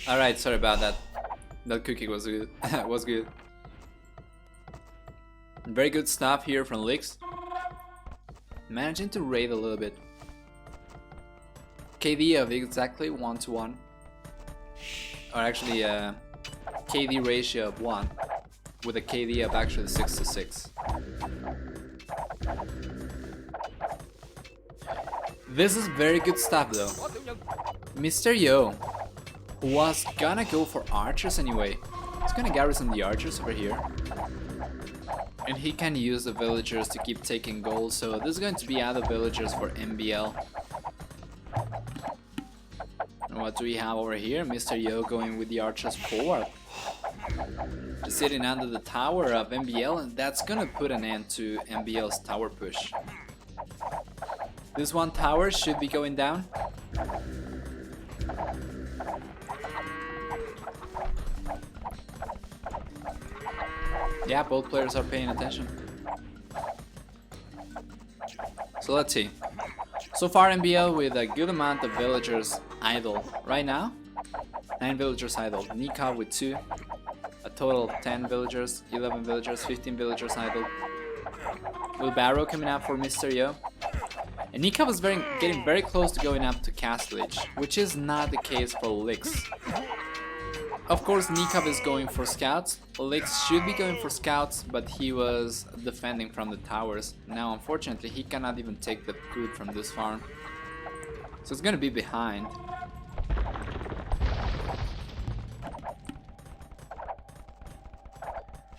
Alright, sorry about that. That cookie was good. Was good. Very good stuff here from Lix. Managing to raid a little bit. KD of exactly 1-to-1. Or actually KD ratio of 1. With a KD of actually 6-to-6. This is very good stuff though. Mr. Yo was gonna go for archers anyway. He's gonna garrison the archers over here. And he can use the villagers to keep taking gold, so there's going to be other villagers for MBL. And what do we have over here? Mr. Yo going with the archers forward. Just sitting under the tower of MBL, and that's gonna put an end to MBL's tower push. This one tower should be going down. Yeah, both players are paying attention. So let's see. So far MBL with a good amount of villagers idle. Right now, 9 villagers idle. Nika with 2. A total of 10 villagers, 11 villagers, 15 villagers idle. Wheelbarrow coming up for Mr. Yo. And Nika was getting very close to going up to Castle Age, which is not the case for Lix. Of course, Nikab is going for scouts. Lix should be going for scouts, but he was defending from the towers. Now, unfortunately, he cannot even take the food from this farm. So it's gonna be behind.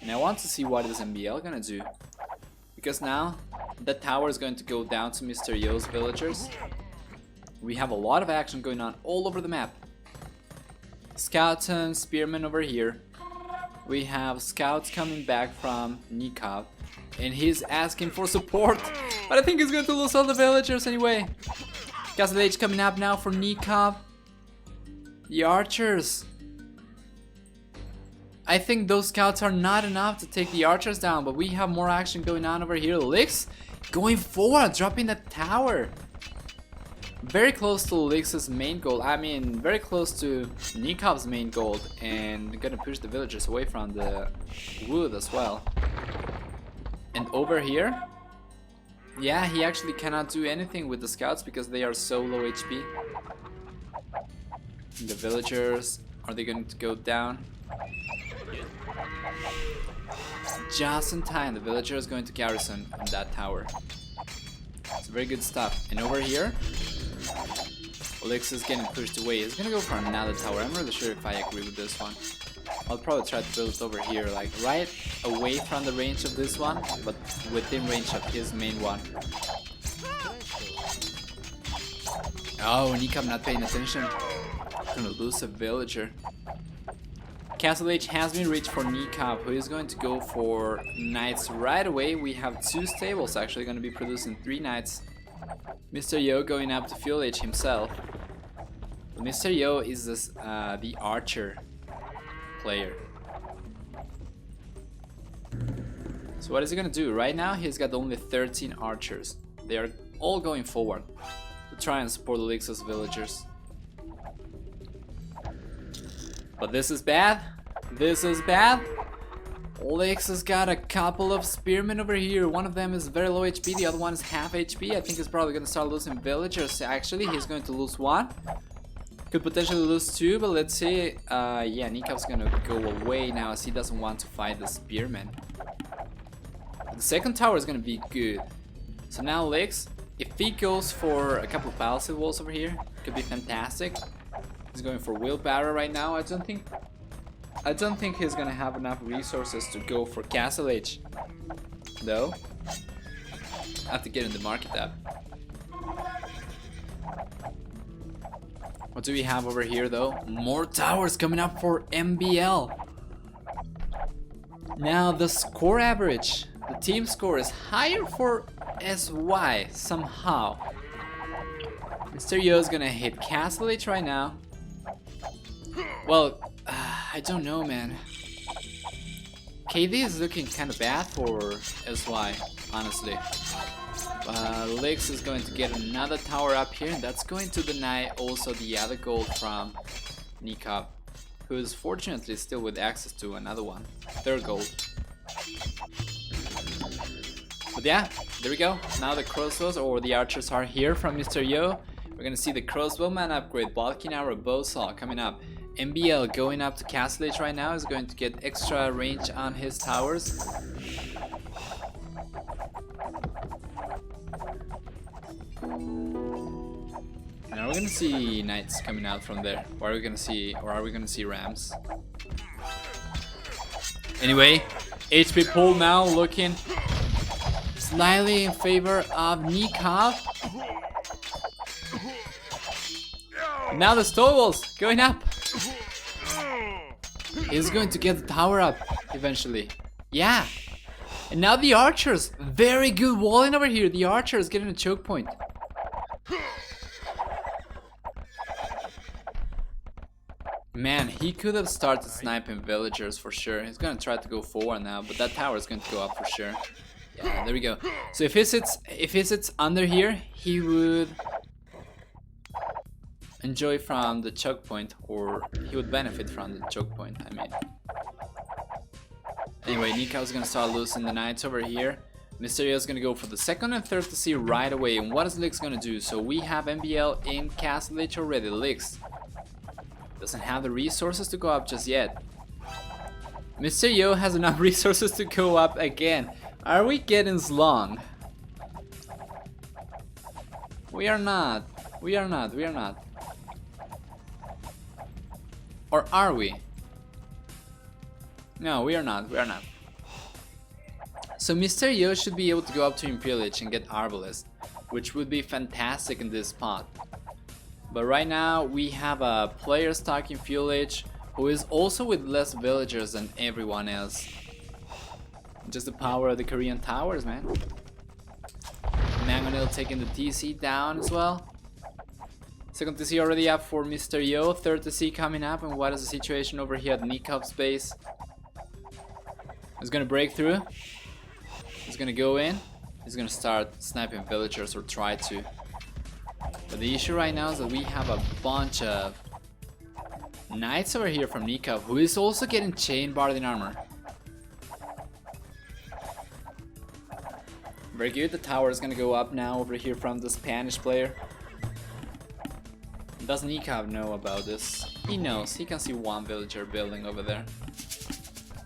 And I want to see what is MBL gonna do. Because now, the tower is going to go down to Mr. Yo's villagers. We have a lot of action going on all over the map. Scouts and spearmen over here. We have scouts coming back from Nikab, and he's asking for support, but I think he's going to lose all the villagers anyway. Castle Age coming up now for Nikab. The archers. I think those scouts are not enough to take the archers down, but we have more action going on over here. Lix going forward, dropping the tower. Very close to Lix's main goal. I mean, very close to Nikav's main goal, and gonna push the villagers away from the wood as well. And over here, yeah, he actually cannot do anything with the scouts because they are so low HP. And the villagers, are they going to go down? Just in time, the villager is going to garrison on that tower. It's very good stuff. And over here, Lix is getting pushed away. He's gonna go for another tower. I'm not really sure if I agree with this one. I'll probably try to build it over here, like right away from the range of this one, but within range of his main one. Oh, Nikam not paying attention. Gonna lose a villager. Castle Age has been reached for Nikab, who is going to go for knights right away. We have 2 stables actually going to be producing 3 knights. Mr. Yo going up to Fuel Age himself. But Mr. Yo is this, the archer player. So what is he going to do? Right now he's got only 13 archers. They are all going forward to try and support Lix's villagers. But this is bad. This is bad. Lix has got a couple of spearmen over here. One of them is very low HP, the other one is half HP. I think he's probably gonna start losing villagers. Actually, he's going to lose one. Could potentially lose two, but let's see. Yeah, Nikov's gonna go away now as he doesn't want to fight the spearmen. The second tower is gonna be good. So now Lix, if he goes for a couple of palisade walls over here, could be fantastic. He's going for wheelbarrow right now. I don't think he's gonna have enough resources to go for Castle Age, though. I have to get in the market tab. What do we have over here, though? More towers coming up for MBL. Now the score average, the team score is higher for SY somehow. Mr. Yo is gonna hit Castle Age right now. Well, I don't know, man. KD is looking kind of bad for SY, honestly. Lix is going to get another tower up here, and that's going to deny also the other gold from Nikov, who is fortunately still with access to another one, third gold. But yeah, there we go. Now the crossbows or the archers are here from Mr. Yo. We're gonna see the crossbowman upgrade, bulking our bow saw coming up. MBL going up to Castle Age right now is going to get extra range on his towers. And are we gonna see knights coming out from there? Or are we gonna see rams? Anyway, HP pool now looking slightly in favor of Nikov. Now the Stovals going up. He's going to get the tower up eventually. Yeah. And now the archers. Very good walling over here. The archers getting a choke point. Man, he could have started sniping villagers for sure. He's gonna try to go forward now, but that tower is going to go up for sure. Yeah, there we go. So if he sits under here, he would enjoy from the choke point, or he would benefit from the choke point, I mean. Anyway, Nikov's gonna start losing the knights over here. Mysterio's gonna go for the second and third to see right away. And what is Lix gonna do? So we have MBL in Castle Age already. Lix doesn't have the resources to go up just yet. Mr. Yo has enough resources to go up again. Are we getting slung? We are not. We are not. We are not. Or are we? No, we are not. We are not. So Mr. Yo should be able to go up to Imperial Age and get Arbalest, which would be fantastic in this spot. But right now we have a player stuck in Fuel Age who is also with less villagers than everyone else. Just the power of the Korean towers, man. Mangonel taking the TC down as well. Second TC already up for Mr. Yo. Third TC coming up. And what is the situation over here at Nikov's base? He's gonna break through. He's gonna go in. He's gonna start sniping villagers, or try to. But the issue right now is that we have a bunch of knights over here from Nikov, who is also getting chain barred in armor. Very good. The tower is gonna go up now over here from the Spanish player. Does Nikov know about this? He knows. He can see one villager building over there.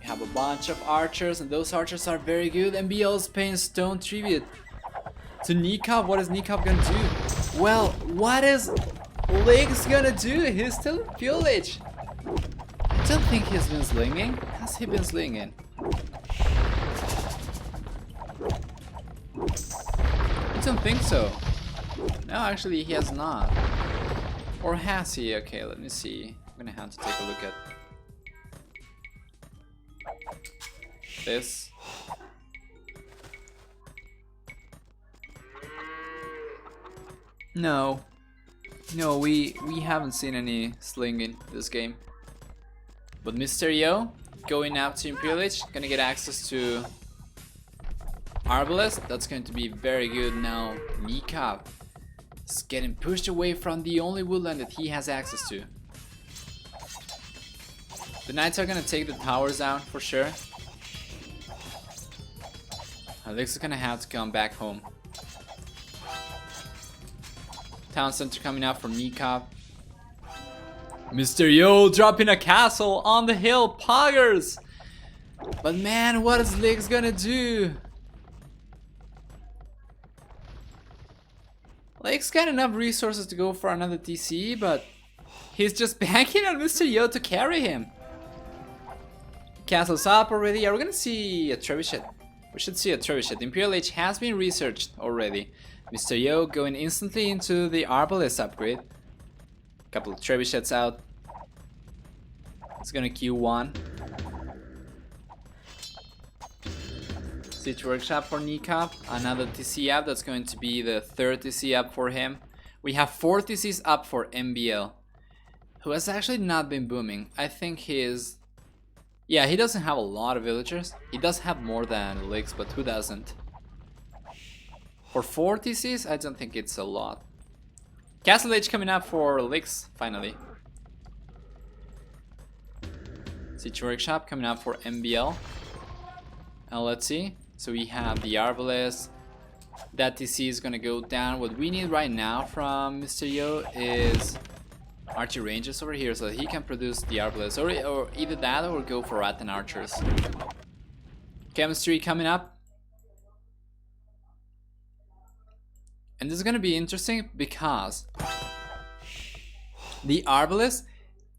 We have a bunch of archers, and those archers are very good. MBL's paying stone tribute to Nikov. What is Nikov gonna do? Well, what is Lix gonna do? He's still in Fuel Age. I don't think he's been slinging. Has he been slinging? I don't think so. No, actually he has not. Or has he? Okay, let me see. I'm gonna have to take a look at this. No, we haven't seen any slinging this game. But Mr. Yo going up to Imperial Age, gonna get access to Arbalest. That's going to be very good. Now Nikov is getting pushed away from the only woodland that he has access to. The Knights are gonna take the towers down for sure. Alex is gonna have to come back home. Town center coming out from Nikov. Mr. Yo dropping a castle on the hill, poggers! But man, what is Lex gonna do? Lex got enough resources to go for another TC, but he's just banking on Mr. Yo to carry him. Castle's up already. Are we gonna see a trebuchet? We should see a trebuchet. Imperial Age has been researched already. Mr. Yo going instantly into the Arbalest upgrade. Couple of trebuchets out. It's gonna queue one. Siege Workshop for Nikov. Another TC up. That's going to be the third TC up for him. We have 4 TCs up for MBL, who has actually not been booming. I think he's... Yeah, he doesn't have a lot of villagers. He does have more than Lix, but who doesn't? For 4 TCs, I don't think it's a lot. Castle Age coming up for Lix, finally. Siege Workshop coming up for MBL. And let's see. So we have the Arbalest. That TC is gonna go down. What we need right now from Mr. Yo is Archer Rangers over here so that he can produce the Arbalest. Or either that or go for Rattan Archers. Chemistry coming up. And this is gonna be interesting because the Arbalest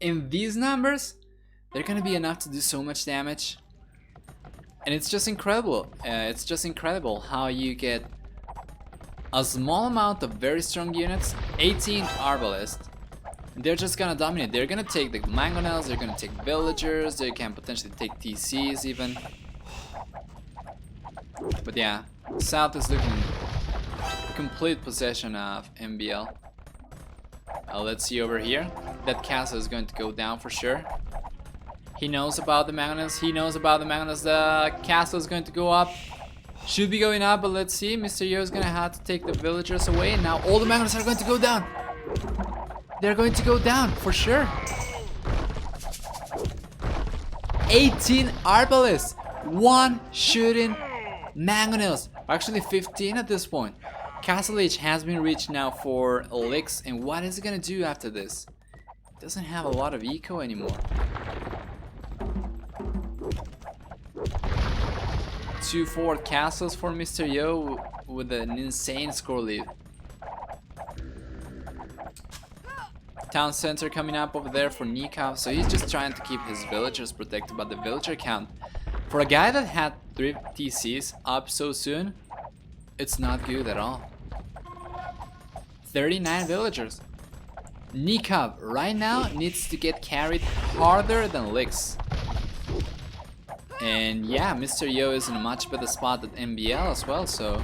in these numbers, they're gonna be enough to do so much damage. And it's just incredible. It's just incredible how you get a small amount of very strong units, 18 Arbalest. They're just gonna dominate. They're gonna take the mangonels, they're gonna take villagers, they can potentially take TCs even. But yeah, South is looking complete possession of MBL. Let's see over here. That castle is going to go down for sure. He knows about the mangonels, he knows about the mangonels. The castle is going to go up. Should be going up, but let's see. Mr. Yo is gonna have to take the villagers away, and now all the mangonels are going to go down. They're going to go down for sure. 18 Arbalists, 1 shooting mangonels. Actually 15 at this point. Castle Age has been reached now for Lix, and what is it gonna do after this? It doesn't have a lot of eco anymore. 2 forward castles for Mr. Yo with an insane score lead. Town center coming up over there for Nikov, so he's just trying to keep his villagers protected, but the villager count for a guy that had 3 TCs up so soon, it's not good at all. 39 villagers. Nikov right now needs to get carried harder than Lix. And yeah, Mr. Yo is in a much better spot than MBL as well, so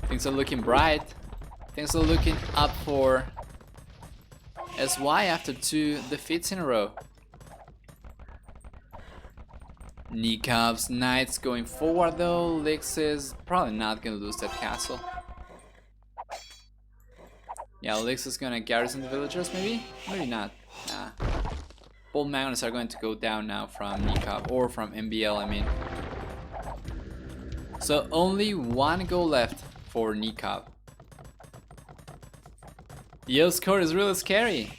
things are looking bright. Things are looking up for SY after 2 defeats in a row. Nikov's Knights going forward though. Lix is probably not gonna lose that castle. Yeah, Lix is gonna garrison the villagers maybe? Maybe not. Nah. Bold Magnus are going to go down now from Nikov, or from MBL I mean. So only 1 goal left for Nikov. Yo's score is really scary.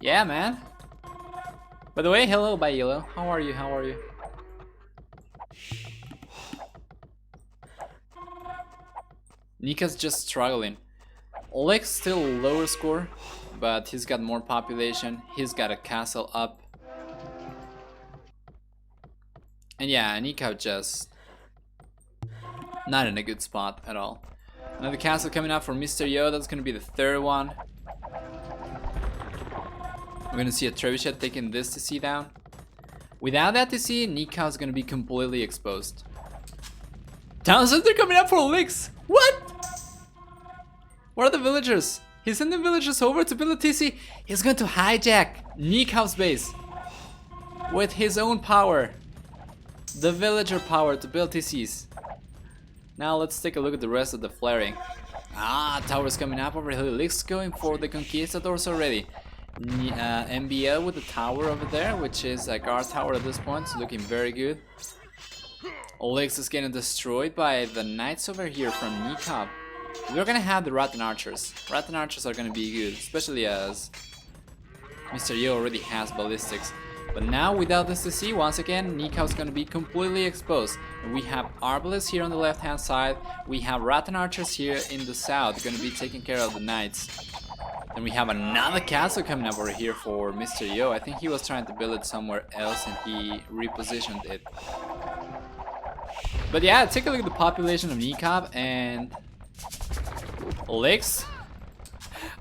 Yeah, man. By the way, hello, by Yellow. How are you? How are you? Nika's just struggling. Oleg's still lower score, but he's got more population. He's got a castle up. And yeah, Nika just not in a good spot at all. Another castle coming up for Mr. Yo. That's gonna be the 3rd one. We're gonna see a trebuchet taking this TC down. Without that TC, Nika is gonna be completely exposed. Town center coming up for Lix. What? Where are the villagers? He's sending villagers over to build a TC. He's going to hijack Nikov's base with his own power. The villager power to build TCs. Now let's take a look at the rest of the flaring. Ah, towers coming up over here. Lix going for the conquistadors already. MBL with the tower over there, which is a guard tower at this point, so looking very good. Olex is getting destroyed by the knights over here from Nikab. We're gonna have the Rattan Archers. Rattan Archers are gonna be good, especially as Mr. Yo already has ballistics. But now without this CC, once again, Nikab's gonna be completely exposed. And we have Arbalists here on the left hand side. We have Rattan Archers here in the south, gonna be taking care of the knights. Then we have another castle coming up over here for Mr. Yo. I think he was trying to build it somewhere else and he repositioned it. But yeah, take a look at the population of Nikab and Olex.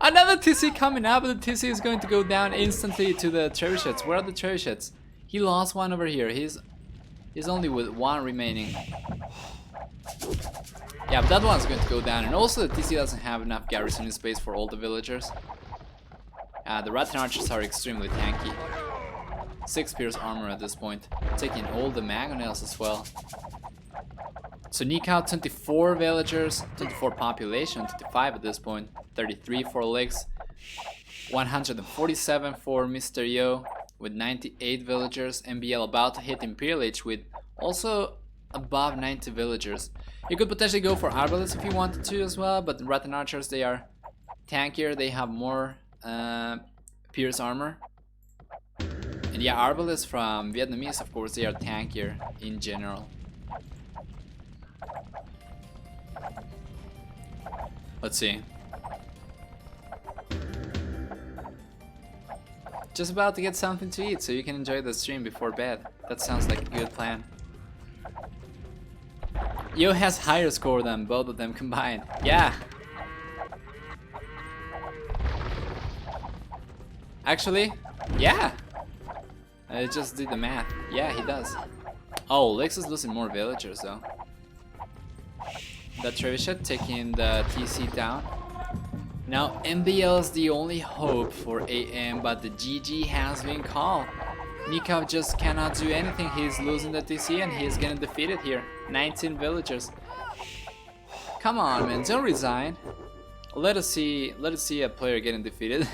Another TC coming up, but the TC is going to go down instantly to the trebuchets. Where are the trebuchets? He lost one over here. He's only with one remaining. Yeah, but that one's going to go down. And also the TC doesn't have enough garrison space for all the villagers. The Rattan Archers are extremely tanky. 6 pierce armor at this point. Taking all the mangonels as well. So Nikao 24 villagers, 24 population, 25 at this point, 33 for Olex, 147 for Mr. Yo with 98 villagers, MBL about to hit Imperial Age with also above 90 villagers. You could potentially go for Arbalists if you wanted to as well, but the Rattan Archers, they are tankier, they have more pierce armor. And yeah, Arbalists from Vietnamese, of course, they are tankier in general. Let's see. Just about to get something to eat so you can enjoy the stream before bed. That sounds like a good plan. Yo has higher score than both of them combined. Yeah. Actually, yeah. I just did the math. Yeah, he does. Oh, Lex is losing more villagers though. The trebuchet taking the TC down. Now MBL is the only hope for AM, but the GG has been called. Nikov just cannot do anything. He's losing the TC and he's getting defeated here. 19 villagers. Come on, man, don't resign. Let us see a player getting defeated.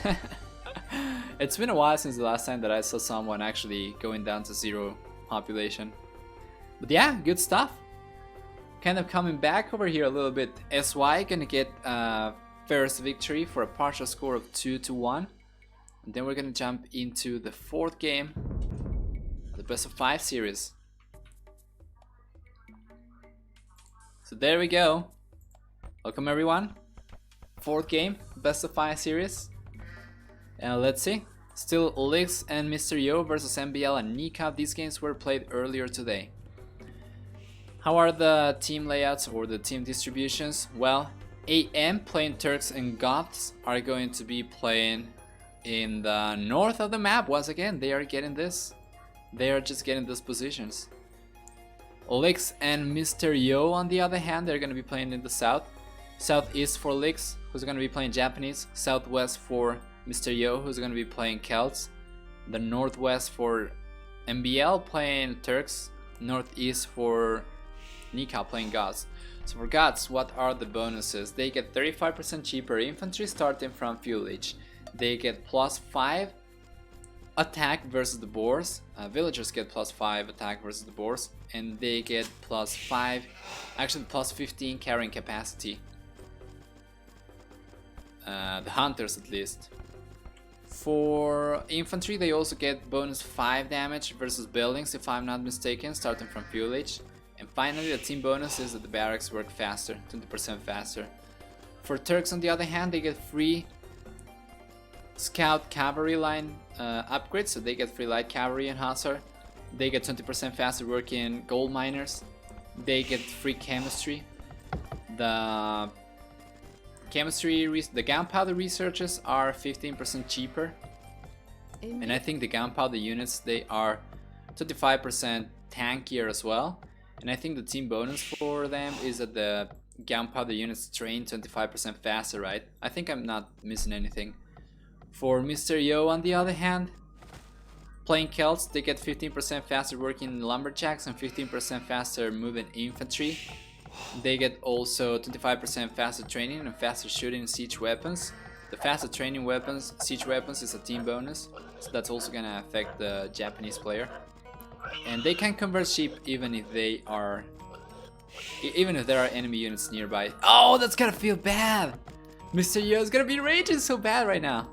It's been a while since the last time that I saw someone actually going down to 0 population. But yeah, good stuff. Kind of coming back over here a little bit. SY gonna get first victory for a partial score of 2-1. And then we're gonna jump into the 4th game, the best of 5 series. So there we go. Welcome everyone. 4th game, best of 5 series. And let's see. Still Olex and Mr. Yo versus MBL and Nika. These games were played earlier today. How are the team layouts or the team distributions? Well, AM playing Turks and Goths are going to be playing in the north of the map. Once again, they are getting this. They are just getting those positions. Olex and Mr. Yo, on the other hand, they're going to be playing in the south. Southeast for Olex, who's going to be playing Japanese. Southwest for Mr. Yo, who's going to be playing Celts. The northwest for MBL playing Turks. Northeast for Nika playing Goths. So for Goths, what are the bonuses? They get 35% cheaper infantry starting from fuel age. They get +5 attack versus the boars. Villagers get +5 attack versus the boars. And they get +5, actually +15 carrying capacity. The hunters at least. For infantry, they also get bonus 5 damage versus buildings, if I'm not mistaken, starting from fuel age. And finally, the team bonus is that the barracks work faster, 20% faster. For Turks, on the other hand, they get free scout cavalry line upgrades, so they get free light cavalry and hussar. They get 20% faster working gold miners. They get free chemistry. The gunpowder researches are 15% cheaper. And I think the gunpowder units, they are 25% tankier as well. And I think the team bonus for them is that the gunpowder units train 25% faster, right? I think I'm not missing anything. For Mr. Yo, on the other hand, playing Celts, they get 15% faster working lumberjacks and 15% faster moving infantry. They get also 25% faster training and faster shooting siege weapons. The faster training weapons, siege weapons, is a team bonus, so that's also gonna affect the Japanese player. And they can convert sheep even if they are, even if there are enemy units nearby. Oh, that's gonna feel bad. Mr. Yo is gonna be raging so bad right now.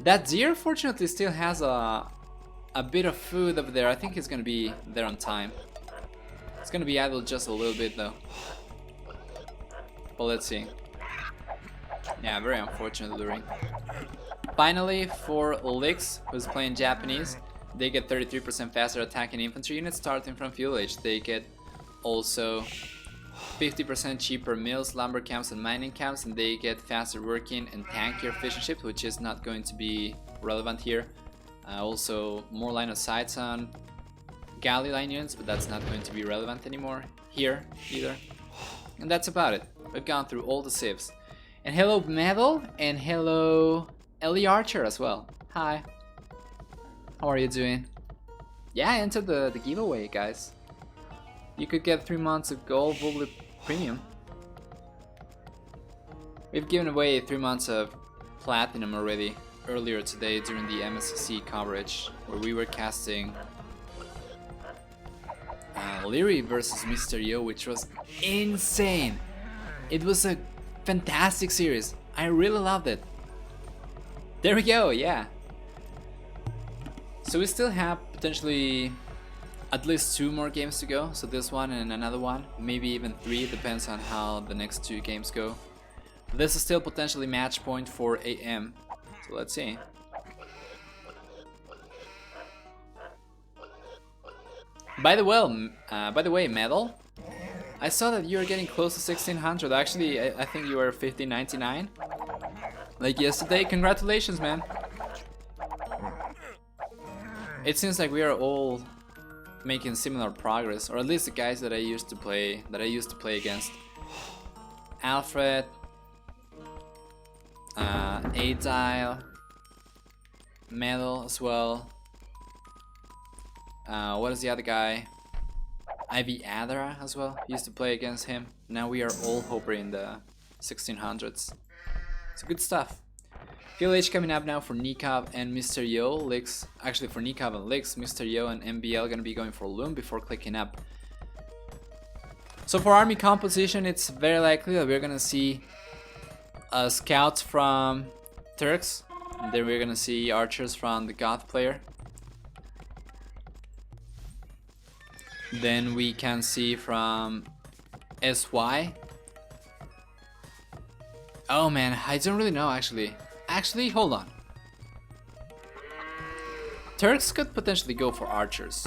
That deer fortunately still has a bit of food over there. I think he's gonna be there on time. It's gonna be idle just a little bit though. But let's see. Yeah, very unfortunate luring. Finally, for Lix, who's playing Japanese, they get 33% faster attack and infantry units starting from fuel age. They get also 50% cheaper mills, lumber camps, and mining camps, and they get faster working and tankier fishing ships, which is not going to be relevant here. Also, more line of sights on galley line units, but that's not going to be relevant anymore here either. And that's about it. We've gone through all the civs. And hello Medal, and hello Ellie Archer as well. Hi. How are you doing? Yeah, I entered the giveaway, guys. You could get 3 months of Gold Volley Premium. We've given away 3 months of Platinum already earlier today during the MSC coverage, where we were casting Leary versus Mr. Yo, which was insane. It was a fantastic series. I really loved it. There we go, yeah. So we still have potentially at least 2 more games to go. So this one and another one, maybe even 3, depends on how the next 2 games go. This is still potentially match point for AM. So let's see. By the way, Medal, I saw that you were getting close to 1600. Actually, I think you were 1599. Like yesterday. Congratulations, man. It seems like we are all making similar progress, or at least the guys that I used to play against. Alfred, Adile, Medal as well. What is the other guy? Ivy Adara as well. Used to play against him. Now we are all Hopper in the 1600s. So good stuff. PLH coming up now for Nikov and Mr. Yo. Lix, actually for Nikov and Lix, Mr. Yo and MBL gonna be going for Loom before clicking up. So for army composition, it's very likely that we're gonna see scouts from Turks, and then we're gonna see archers from the Goth player. Then we can see from SY. Oh man, I don't really know actually. Actually, hold on. Turks could potentially go for archers.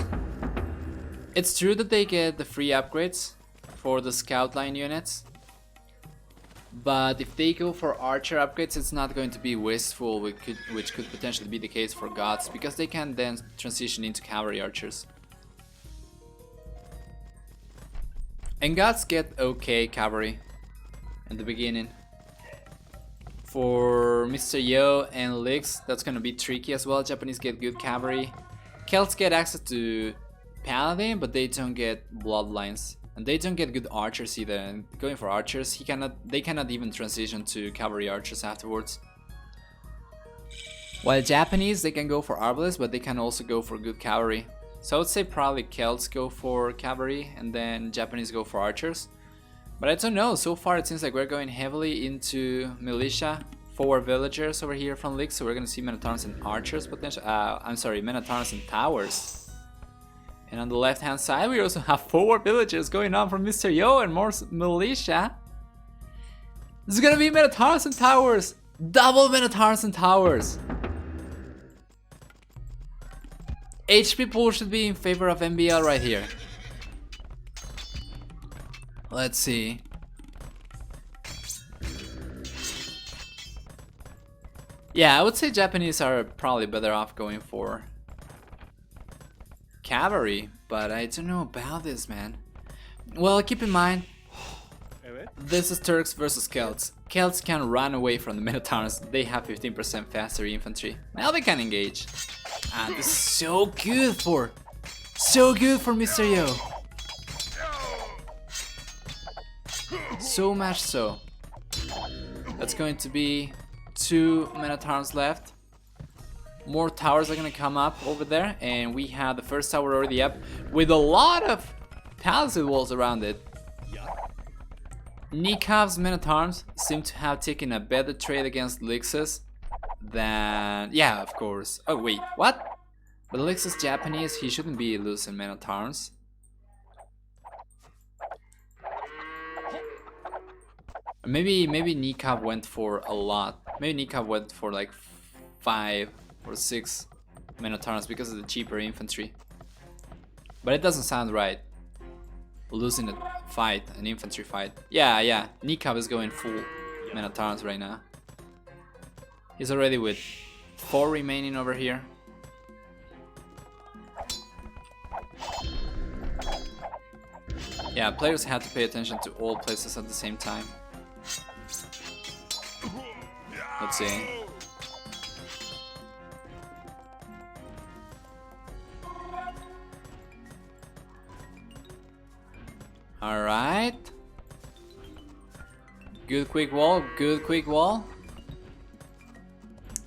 It's true that they get the free upgrades for the scout line units, but if they go for archer upgrades, it's not going to be wasteful, which could potentially be the case for Goths, because they can then transition into cavalry archers. And Goths get okay cavalry in the beginning. For Mr. Yo and Lix, that's gonna be tricky as well. Japanese get good cavalry. Celts get access to Paladin, but they don't get bloodlines. And they don't get good archers either. And going for archers, they cannot even transition to cavalry archers afterwards. While Japanese, they can go for arbalists, but they can also go for good cavalry. So I would say probably Celts go for cavalry and then Japanese go for archers. But I don't know, so far it seems like we're going heavily into militia, 4 villagers over here from Lix, so we're gonna see Minotaurs and archers potentially. I'm sorry, Minotaurs and towers. And on the left hand side we also have 4 villagers going on from Mr. Yo and more militia. This is gonna be Minotaurs and towers! Double Minotaurs and towers! HP pool should be in favor of MBL right here. Let's see. Yeah, I would say Japanese are probably better off going for cavalry, but I don't know about this, man. Well, keep in mind, this is Turks versus Celts. Celts can run away from the Minotaurs. They have 15% faster infantry. Now they can engage. And this is so good for Mr. Yo. So much so. That's going to be 2 Minotaurs left. More towers are gonna come up over there, and we have the first tower already up with a lot of palisade walls around it. Nikov's Minotaurs seem to have taken a better trade against Lix's than... yeah, of course. Oh wait, what? But Lix is Japanese, he shouldn't be losing Minotaurs. Maybe Nikov went for a lot. Maybe Nikov went for like 5 or 6 Minotaurs because of the cheaper infantry. But it doesn't sound right. Losing a fight, an infantry fight. Yeah, Nikov is going full Minotaurs right now. He's already with 4 remaining over here. Yeah, players have to pay attention to all places at the same time. Let's see. Alright. Good quick wall, good quick wall.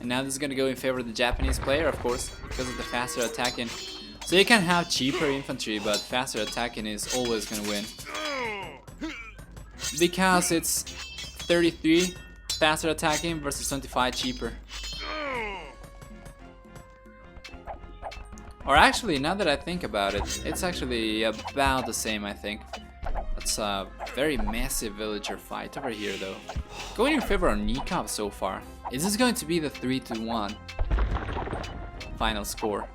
And now this is gonna go in favor of the Japanese player, of course, because of the faster attacking. So you can have cheaper infantry, but faster attacking is always gonna win. Because it's 33 faster attacking versus 25 cheaper. Or actually, now that I think about it, it's actually about the same, I think. That's a very massive villager fight over here, though. Going in favor of Nikov so far. Is this going to be the 3-1 final score?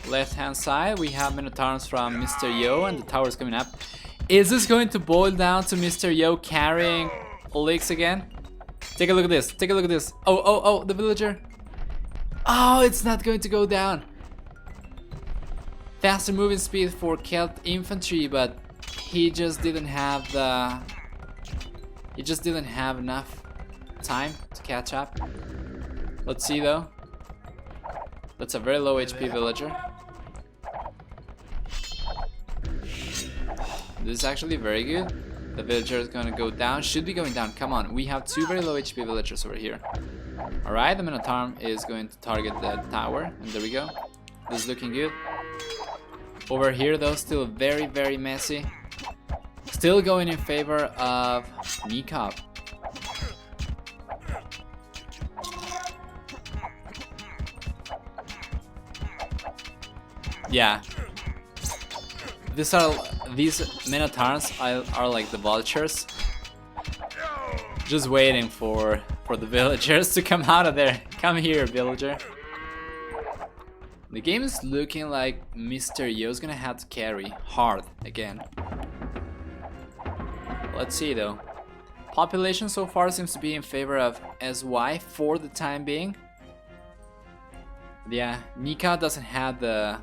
Left hand side, we have Minotaurs from Mr. Yo, and the tower's coming up. Is this going to boil down to Mr. Yo carrying Lix again? Take a look at this, take a look at this. Oh, the villager. Oh, it's not going to go down. Faster moving speed for Celt infantry, but he just didn't have the... he just didn't have enough time to catch up. Let's see though. That's a very low HP villager. This is actually very good. The villager is gonna go down, should be going down. Come on, we have 2 very low HP villagers over here. Alright, the Minotaur is going to target the tower, and there we go. This is looking good. Over here though, still very, very messy. Still going in favor of Nikov. Yeah. These Minotaurs are like the vultures. Just waiting for the villagers to come out of there. Come here, villager. The game is looking like Mr. Yo's gonna have to carry hard again. Let's see though. Population so far seems to be in favor of SY for the time being. Yeah, Nika doesn't have the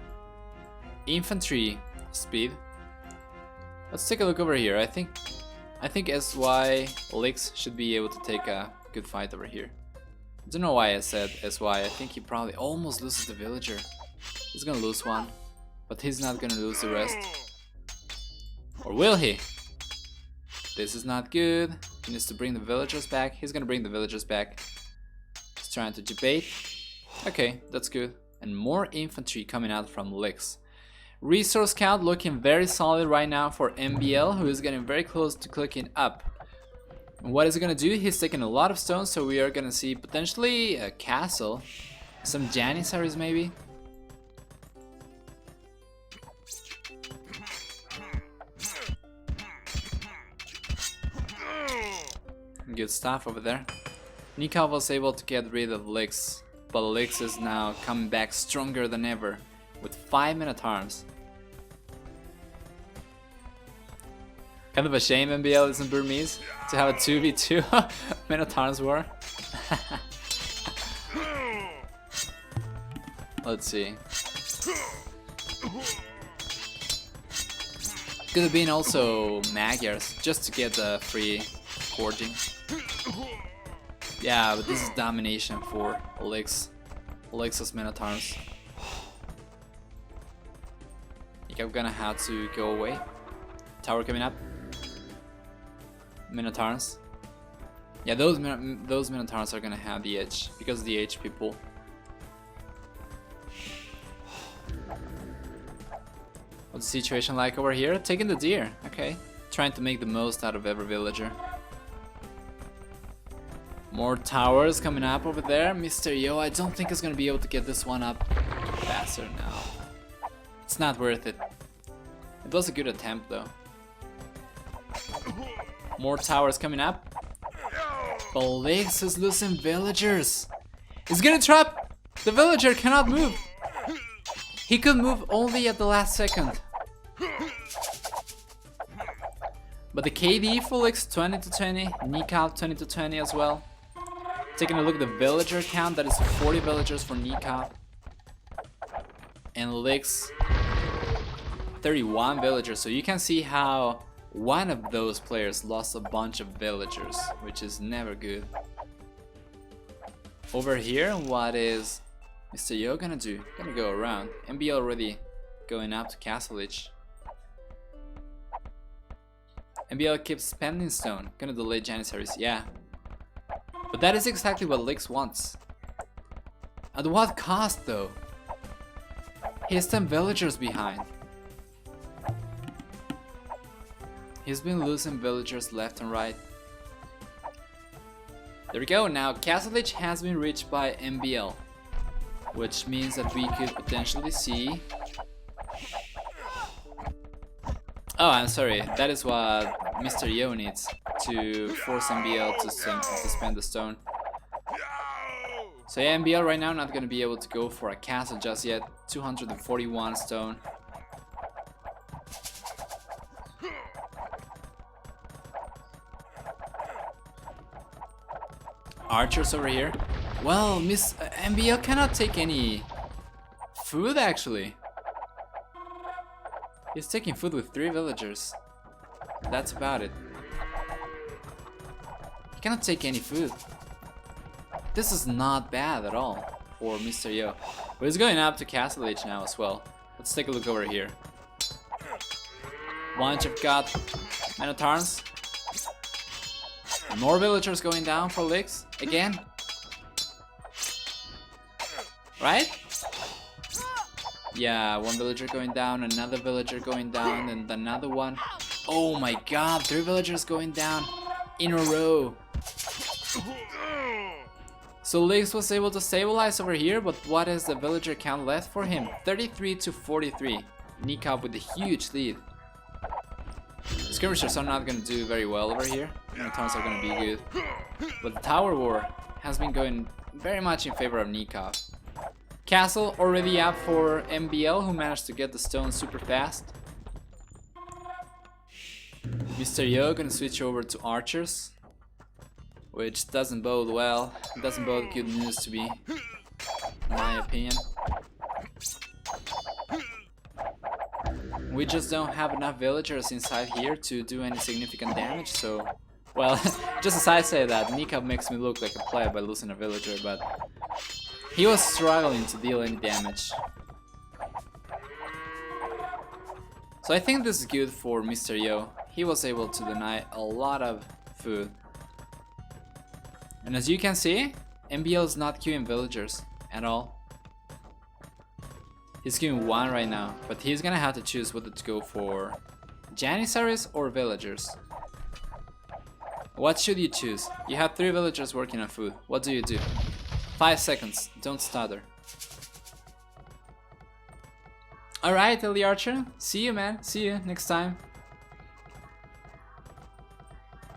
infantry speed. Let's take a look over here. I think SY Lix should be able to take a good fight over here. I don't know why I said SY. I think he probably almost loses the villager. He's gonna lose one, but he's not gonna lose the rest. Or will he? This is not good. He needs to bring the villagers back. He's gonna bring the villagers back. He's trying to debate. Okay, that's good. And more infantry coming out from Lix. Resource count looking very solid right now for MBL, who is getting very close to clicking up. And what is he gonna do? He's taking a lot of stones, so we are gonna see potentially a castle. Some Janissaries maybe. Good stuff over there. Nikov was able to get rid of Lix, but Lix is now coming back stronger than ever with 5 Minotaurs. Kind of a shame MBL isn't Burmese to have a 2v2 Minotaurs war. Let's see. Could have been also Magyars just to get the free forging. Yeah, but this is domination for Lix's Minotaurs. I think I'm gonna have to go away. Tower coming up. Minotaurs. Yeah, those Minotaurs are gonna have the edge because of the HP pool. What's the situation like over here? Taking the deer, okay. Trying to make the most out of every villager. More towers coming up over there. Mr. Yo, I don't think he's gonna be able to get this one up faster now. It's not worth it. It was a good attempt though. More towers coming up. But Lix is losing villagers. He's gonna trap! The villager cannot move. He could move only at the last second. But the KD for Lix 20 to 20, Kneecap 20 to 20 as well. Taking a look at the villager count, that is 40 villagers for Kneecap. And Lix 31 villagers, so you can see how one of those players lost a bunch of villagers, which is never good. Over here, what is Mr. Yo gonna do? Gonna go around. MBL already going up to Castle Edge. MBL keeps spending stone. Gonna delay Janissaries, yeah. But that is exactly what Lix wants. At what cost though? He's 10 villagers behind. He's been losing villagers left and right. There we go, now Castle Edge has been reached by MBL. Which means that we could potentially see... Oh, I'm sorry, that is what Mr. Yo needs to force MBL to spend the stone. So yeah, MBL right now not gonna be able to go for a castle just yet. 241 stone. Archers over here. Well, MBL cannot take any food actually. He's taking food with 3 villagers. That's about it. He cannot take any food. This is not bad at all for Mr. Yo. But he's going up to Castle Edge now as well. Let's take a look over here. Bunch of got Minotaurs. More villagers going down for Lix again. Right? Yeah, one villager going down, another villager going down, and another one. Oh my god, 3 villagers going down in a row. So Lix was able to stabilize over here, but what is the villager count left for him? 33 to 43. Kneecap with a huge lead. Skirmishers are not going to do very well over here. Minotaurs are going to be good. But the tower war has been going very much in favor of Kneecap. Castle already up for MBL, who managed to get the stone super fast. Mr. Yo gonna switch over to archers, which doesn't bode well. It doesn't bode good news to me, in my opinion. We just don't have enough villagers inside here to do any significant damage, so... Well, just as I say that, Kneecap makes me look like a player by losing a villager, but... He was struggling to deal any damage. So I think this is good for Mr. Yo. He was able to deny a lot of food. And as you can see, MBL is not queuing villagers at all. He's queuing 1 right now, but he's gonna have to choose whether to go for Janissaries or villagers. What should you choose? You have 3 villagers working on food. What do you do? 5 seconds, don't stutter. Alright, Ellie Archer. See you, man. See you next time.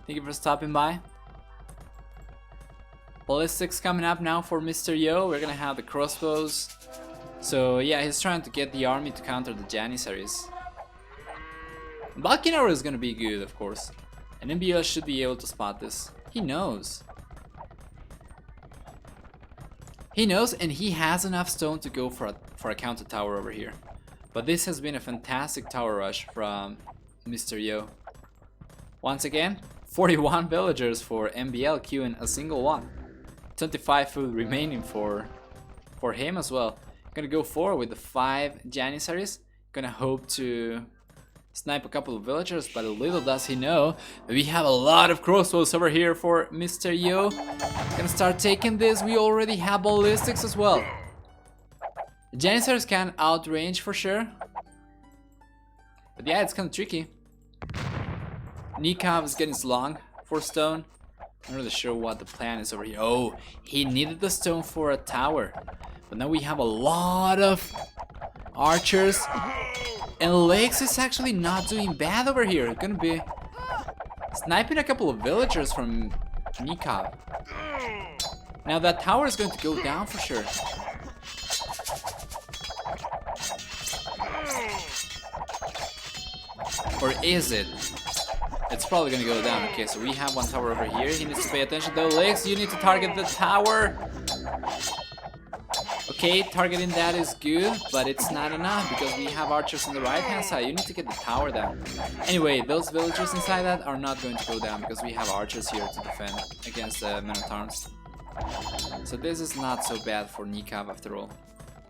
Thank you for stopping by. Ballistics coming up now for Mr. Yo. We're gonna have the crossbows. So yeah, he's trying to get the army to counter the Janissaries. Balkinor is gonna be good, of course. And MBL should be able to spot this. He knows. He knows, and he has enough stone to go for a counter tower over here. But this has been a fantastic tower rush from Mr. Yo. Once again, 41 villagers for MBL queuing a single one. 25 food remaining for him as well. Gonna go forward with the 5 Janissaries. Gonna hope to snipe a couple of villagers, but little does he know we have a lot of crossbows over here for Mr. Yo. Gonna start taking this. We already have ballistics as well. Janissars can outrange for sure, but yeah, it's kind of tricky. Nikov is getting slung for stone. I'm not really sure what the plan is over here. Oh, he needed the stone for a tower, but now we have a lot of archers, and Lex is actually not doing bad over here. Gonna be sniping a couple of villagers from Nikov. Now that tower is going to go down for sure. Or is it? It's probably gonna go down. Okay, so we have one tower over here. He needs to pay attention though. Lex, you need to target the tower. Okay, targeting that is good, but it's not enough because we have archers on the right hand side. You need to get the tower down. Anyway, those villagers inside that are not going to go down because we have archers here to defend against the men-at-arms. So this is not so bad for Nikov after all.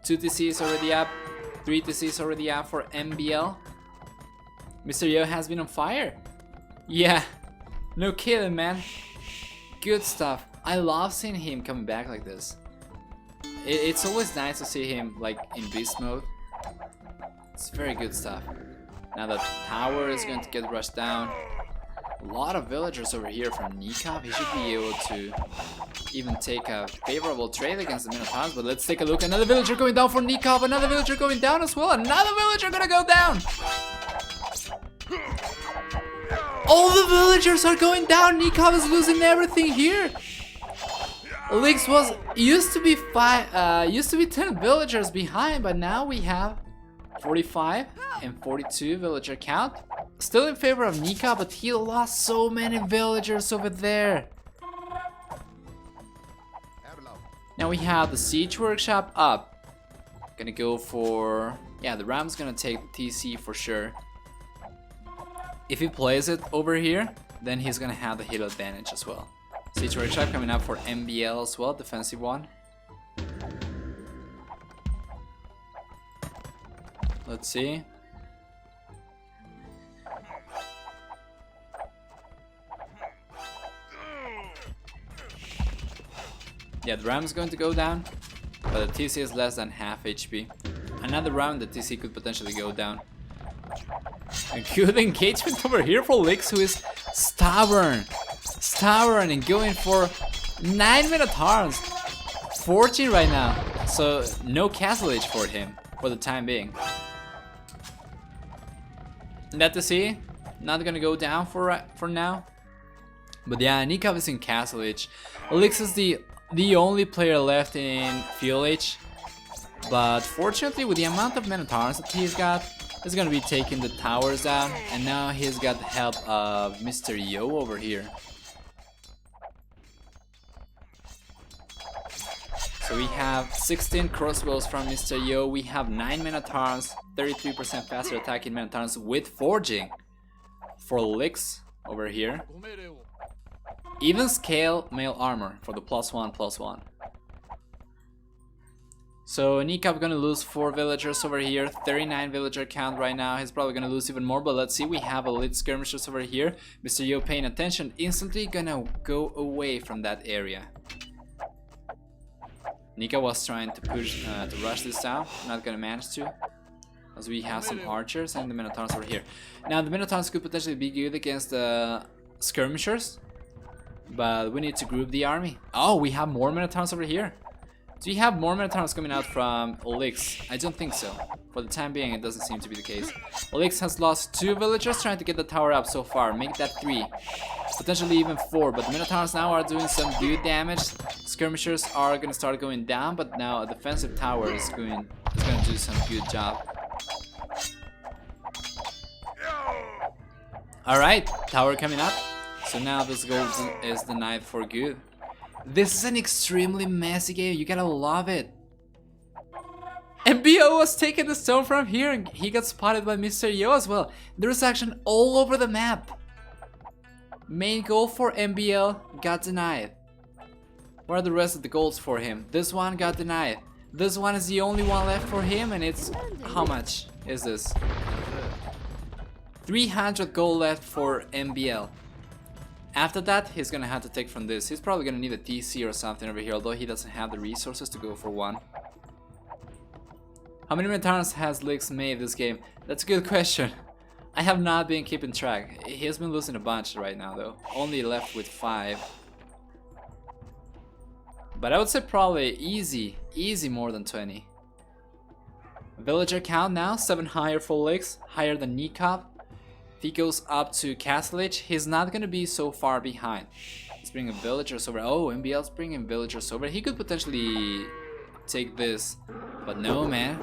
2 TC is already up. 3 TC is already up for MBL. Mr. Yo has been on fire. Yeah, no kidding, man. Good stuff. I love seeing him coming back like this. It's always nice to see him like in beast mode. It's very good stuff. Now the tower is going to get rushed down. A lot of villagers over here from Nikov. He should be able to even take a favorable trade against the Minotaurs. But let's take a look. Another villager going down for Nikov. Another villager going down as well. Another villager gonna go down. All the villagers are going down. Nikov is losing everything here. Lex was used to be 10 villagers behind, but now we have 45 and 42 villager count. Still in favor of Nikov, but he lost so many villagers over there. Now we have the siege workshop up. Gonna go for, yeah, the Ram's gonna take the TC for sure. If he plays it over here, then he's gonna have the hit advantage as well. Siege workshop coming up for MBL as well, defensive one. Let's see. Yeah, the Ram's going to go down, but the TC is less than half HP. Another round, the TC could potentially go down. A good engagement over here for Lex, who is stubborn and going for 9 Minotaurs. 14 right now, so no castle age for him for the time being. That to see, not gonna go down for now. But yeah, Nikov is in castle age. Lex is the only player left in fuel age. But fortunately, with the amount of Minotaurs that he's got, he's gonna be taking the towers down, and now he's got the help of Mr. Yo over here. So we have 16 crossbows from Mr. Yo, we have 9 Minotaurs, 33% faster attacking Minotaurs with forging for Lex over here. Even scale mail armor for the +1/+1. So Nikov gonna lose 4 villagers over here, 39 villager count right now. He's probably gonna lose even more, but let's see. We have elite skirmishers over here. Mr. Yo paying attention, instantly gonna go away from that area. Nika was trying to push, to rush this down, not gonna manage to, as we have some archers and the Minotaurs over here. Now the Minotaurs could potentially be good against the skirmishers, but we need to group the army. Oh, we have more Minotaurs over here. Do we have more Minotaurs coming out from Lex? I don't think so. For the time being, it doesn't seem to be the case. Lex has lost 2 villagers trying to get the tower up so far. Make that 3. Potentially even 4. But the Minotaurs now are doing some good damage. Skirmishers are going to start going down, but now a defensive tower is going to do some good job. Alright, tower coming up. So now this gold is denied for good. This is an extremely messy game, you gotta love it. MBO was taking the stone from here and he got spotted by Mr. Yo as well. There's action all over the map. Main goal for MBL got denied. What are the rest of the goals for him? This one got denied. This one is the only one left for him, and it's... how much is this? 300 gold left for MBL. After that, he's gonna have to take from this. He's probably gonna need a TC or something over here, although he doesn't have the resources to go for one. How many Minotaurs has Lix made this game? That's a good question. I have not been keeping track. He has been losing a bunch right now though. Only left with 5. But I would say probably easy more than 20. Villager count now, 7 higher for Lix, higher than Nikop. If he goes up to Castle Age, he's not gonna be so far behind. He's bringing villagers over. Oh, MBL's bringing villagers over. He could potentially take this, but no, man.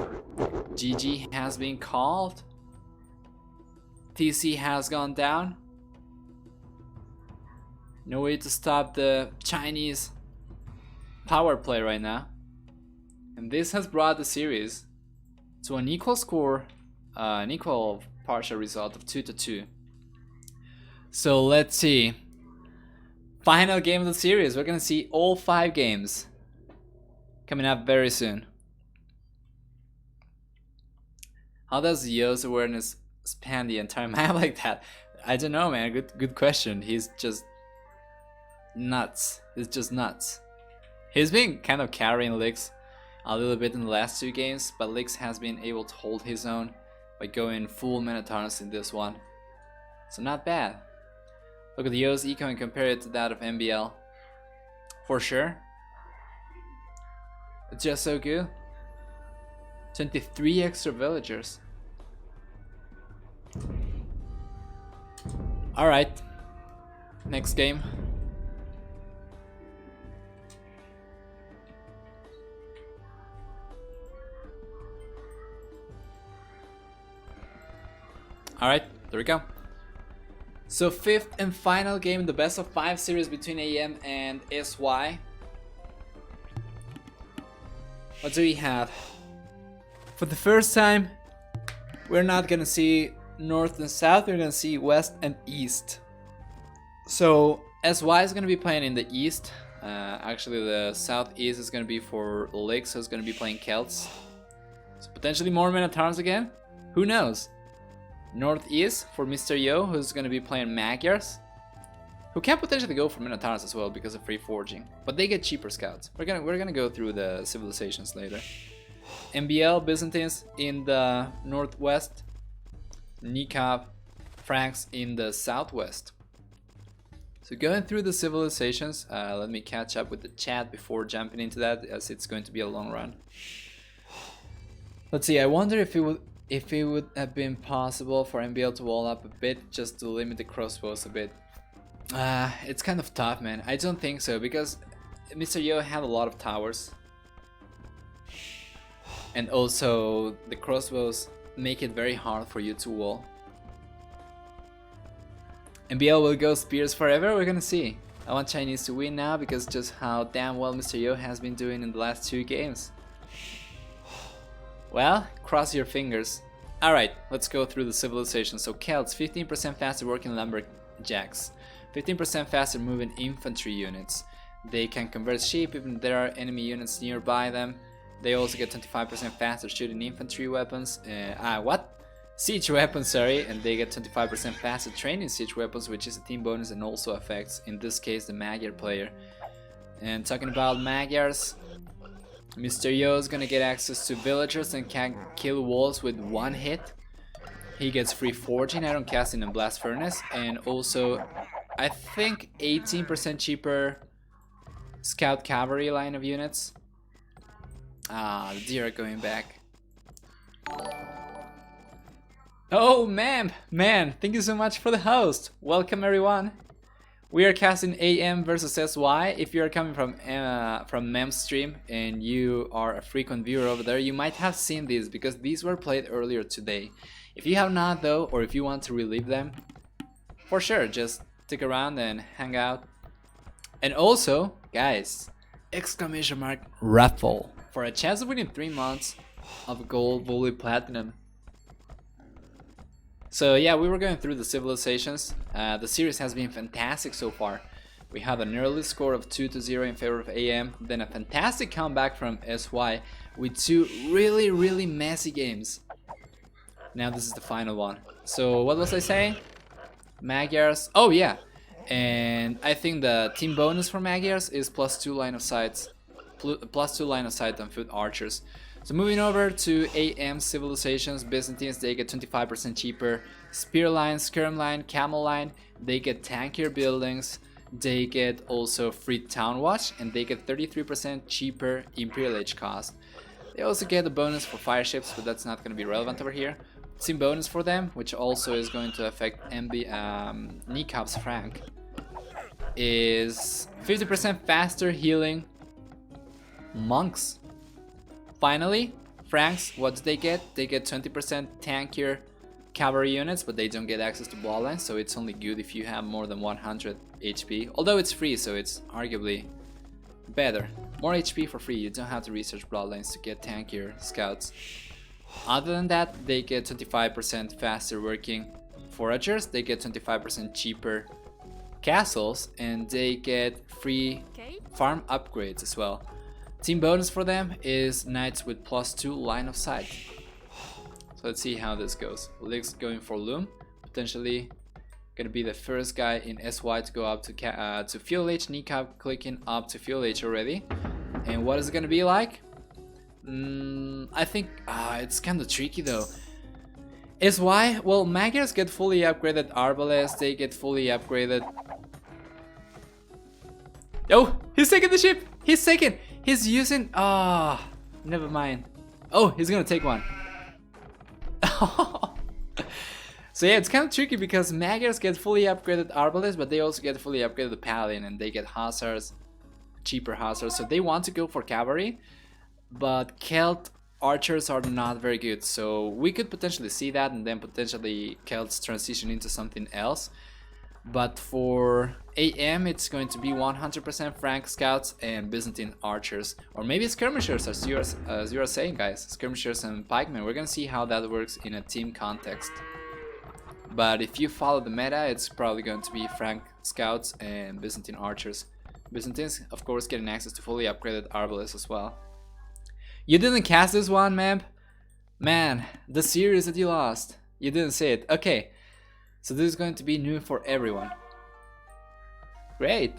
GG has been called. TC has gone down. No way to stop the Chinese power play right now. And this has brought the series to an equal score, an equal partial result of 2-2. So let's see. Final game of the series. We're gonna see all 5 games coming up very soon. How does Yo's awareness span the entire map like that? I don't know, man. Good question. He's just nuts. He's just nuts. He's been kind of carrying Lix a little bit in the last 2 games, but Lix has been able to hold his own by going full Minotaurs in this one. So not bad. Look at Yo's eco and compare it to that of MBL. For sure. It's just so good. 23 extra villagers. Alright. Next game. Alright, there we go. So 5th and final game, the best of 5 series between AM and SY. What do we have? For the first time, we're not gonna see north and south, we're gonna see west and east. So SY is gonna be playing in the east. Actually the southeast is gonna be for Lix, so it's gonna be playing Celts. So potentially more Minotaurs again? Who knows? Northeast for Mr. Yo, who's gonna be playing Magyars, who can potentially go for Minotaurs as well because of free forging, but they get cheaper scouts. We're gonna go through the civilizations later. MBL Byzantines in the northwest, Nikop Franks in the southwest. So going through the civilizations, let me catch up with the chat before jumping into that, as it's going to be a long run. Let's see. I wonder if it would have been possible for MBL to wall up a bit just to limit the crossbows a bit. It's kind of tough, man. I don't think so, because Mr. Yo had a lot of towers. And also the crossbows make it very hard for you to wall. MBL will go spears forever, we're gonna see. I want Chinese to win now because just how damn well Mr. Yo has been doing in the last 2 games. Well, cross your fingers. Alright, let's go through the civilization. So Celts, 15% faster working lumberjacks, 15% faster moving infantry units. They can convert sheep even if there are enemy units nearby them. They also get 25% faster shooting infantry weapons. Siege weapons, sorry. And they get 25% faster training siege weapons, which is a team bonus and also affects, in this case, the Magyar player. And talking about Magyars, Mr. Yo is gonna get access to villagers and can kill walls with 1 hit. He gets free forging, iron casting and blast furnace, and also I think 18% cheaper scout cavalry line of units. The deer are going back. Oh man, thank you so much for the host. Welcome everyone. We are casting AM versus SY. If you are coming from Mem's stream and you are a frequent viewer over there, you might have seen these because these were played earlier today. If you have not though, or if you want to relive them, for sure, just stick around and hang out. And also, guys, exclamation mark raffle for a chance of winning 3 months of gold, volley, platinum. So yeah, we were going through the civilizations. The series has been fantastic so far. We had an early score of 2-0 in favor of AM, then a fantastic comeback from SY with 2 really messy games. Now this is the final one. So what was I saying? Magyars. Oh yeah. And I think the team bonus for Magyars is +2 line of sight. +2 line of sight on foot archers. So moving over to AM civilizations, Byzantines, they get 25% cheaper. Spear line, skirm line, camel line, they get tankier buildings. They get also free town watch, and they get 33% cheaper Imperial Age cost. They also get a bonus for fire ships, but that's not going to be relevant over here. Team bonus for them, which also is going to affect Nikav's Frank, is 50% faster healing monks. Finally, Franks, what do they get? They get 20% tankier cavalry units, but they don't get access to bloodlines, so it's only good if you have more than 100 HP. Although it's free, so it's arguably better. More HP for free, you don't have to research bloodlines to get tankier scouts. Other than that, they get 25% faster working foragers, they get 25% cheaper castles, and they get free farm upgrades as well. Team bonus for them is knights with +2 line of sight. So let's see how this goes. Lig's going for Loom, potentially gonna be the first guy in SY to go up to Fuel Age. Nikav clicking up to Fuel Age already. And what is it gonna be like? I think it's kind of tricky though. SY, well, Magyars get fully upgraded Arbalest, they get fully upgraded. Oh, he's taking the ship! He's taking! He's using... never mind. Oh, he's gonna take one. So yeah, it's kind of tricky because Magyars get fully upgraded Arbalest, but they also get fully upgraded Paladin, and they get Hussars, cheaper Hussars. So they want to go for cavalry, but Celt archers are not very good. So we could potentially see that, and then potentially Celts transition into something else. But for AM, it's going to be 100% Frank scouts and Byzantine archers, or maybe skirmishers, as you are saying, guys. Skirmishers and pikemen. We're gonna see how that works in a team context. But if you follow the meta, it's probably going to be Frank scouts and Byzantine archers. Byzantines, of course, getting access to fully upgraded Arbalest as well. You didn't cast this one, man. Man, the series that you lost. You didn't say it. Okay. So this is going to be new for everyone. Great.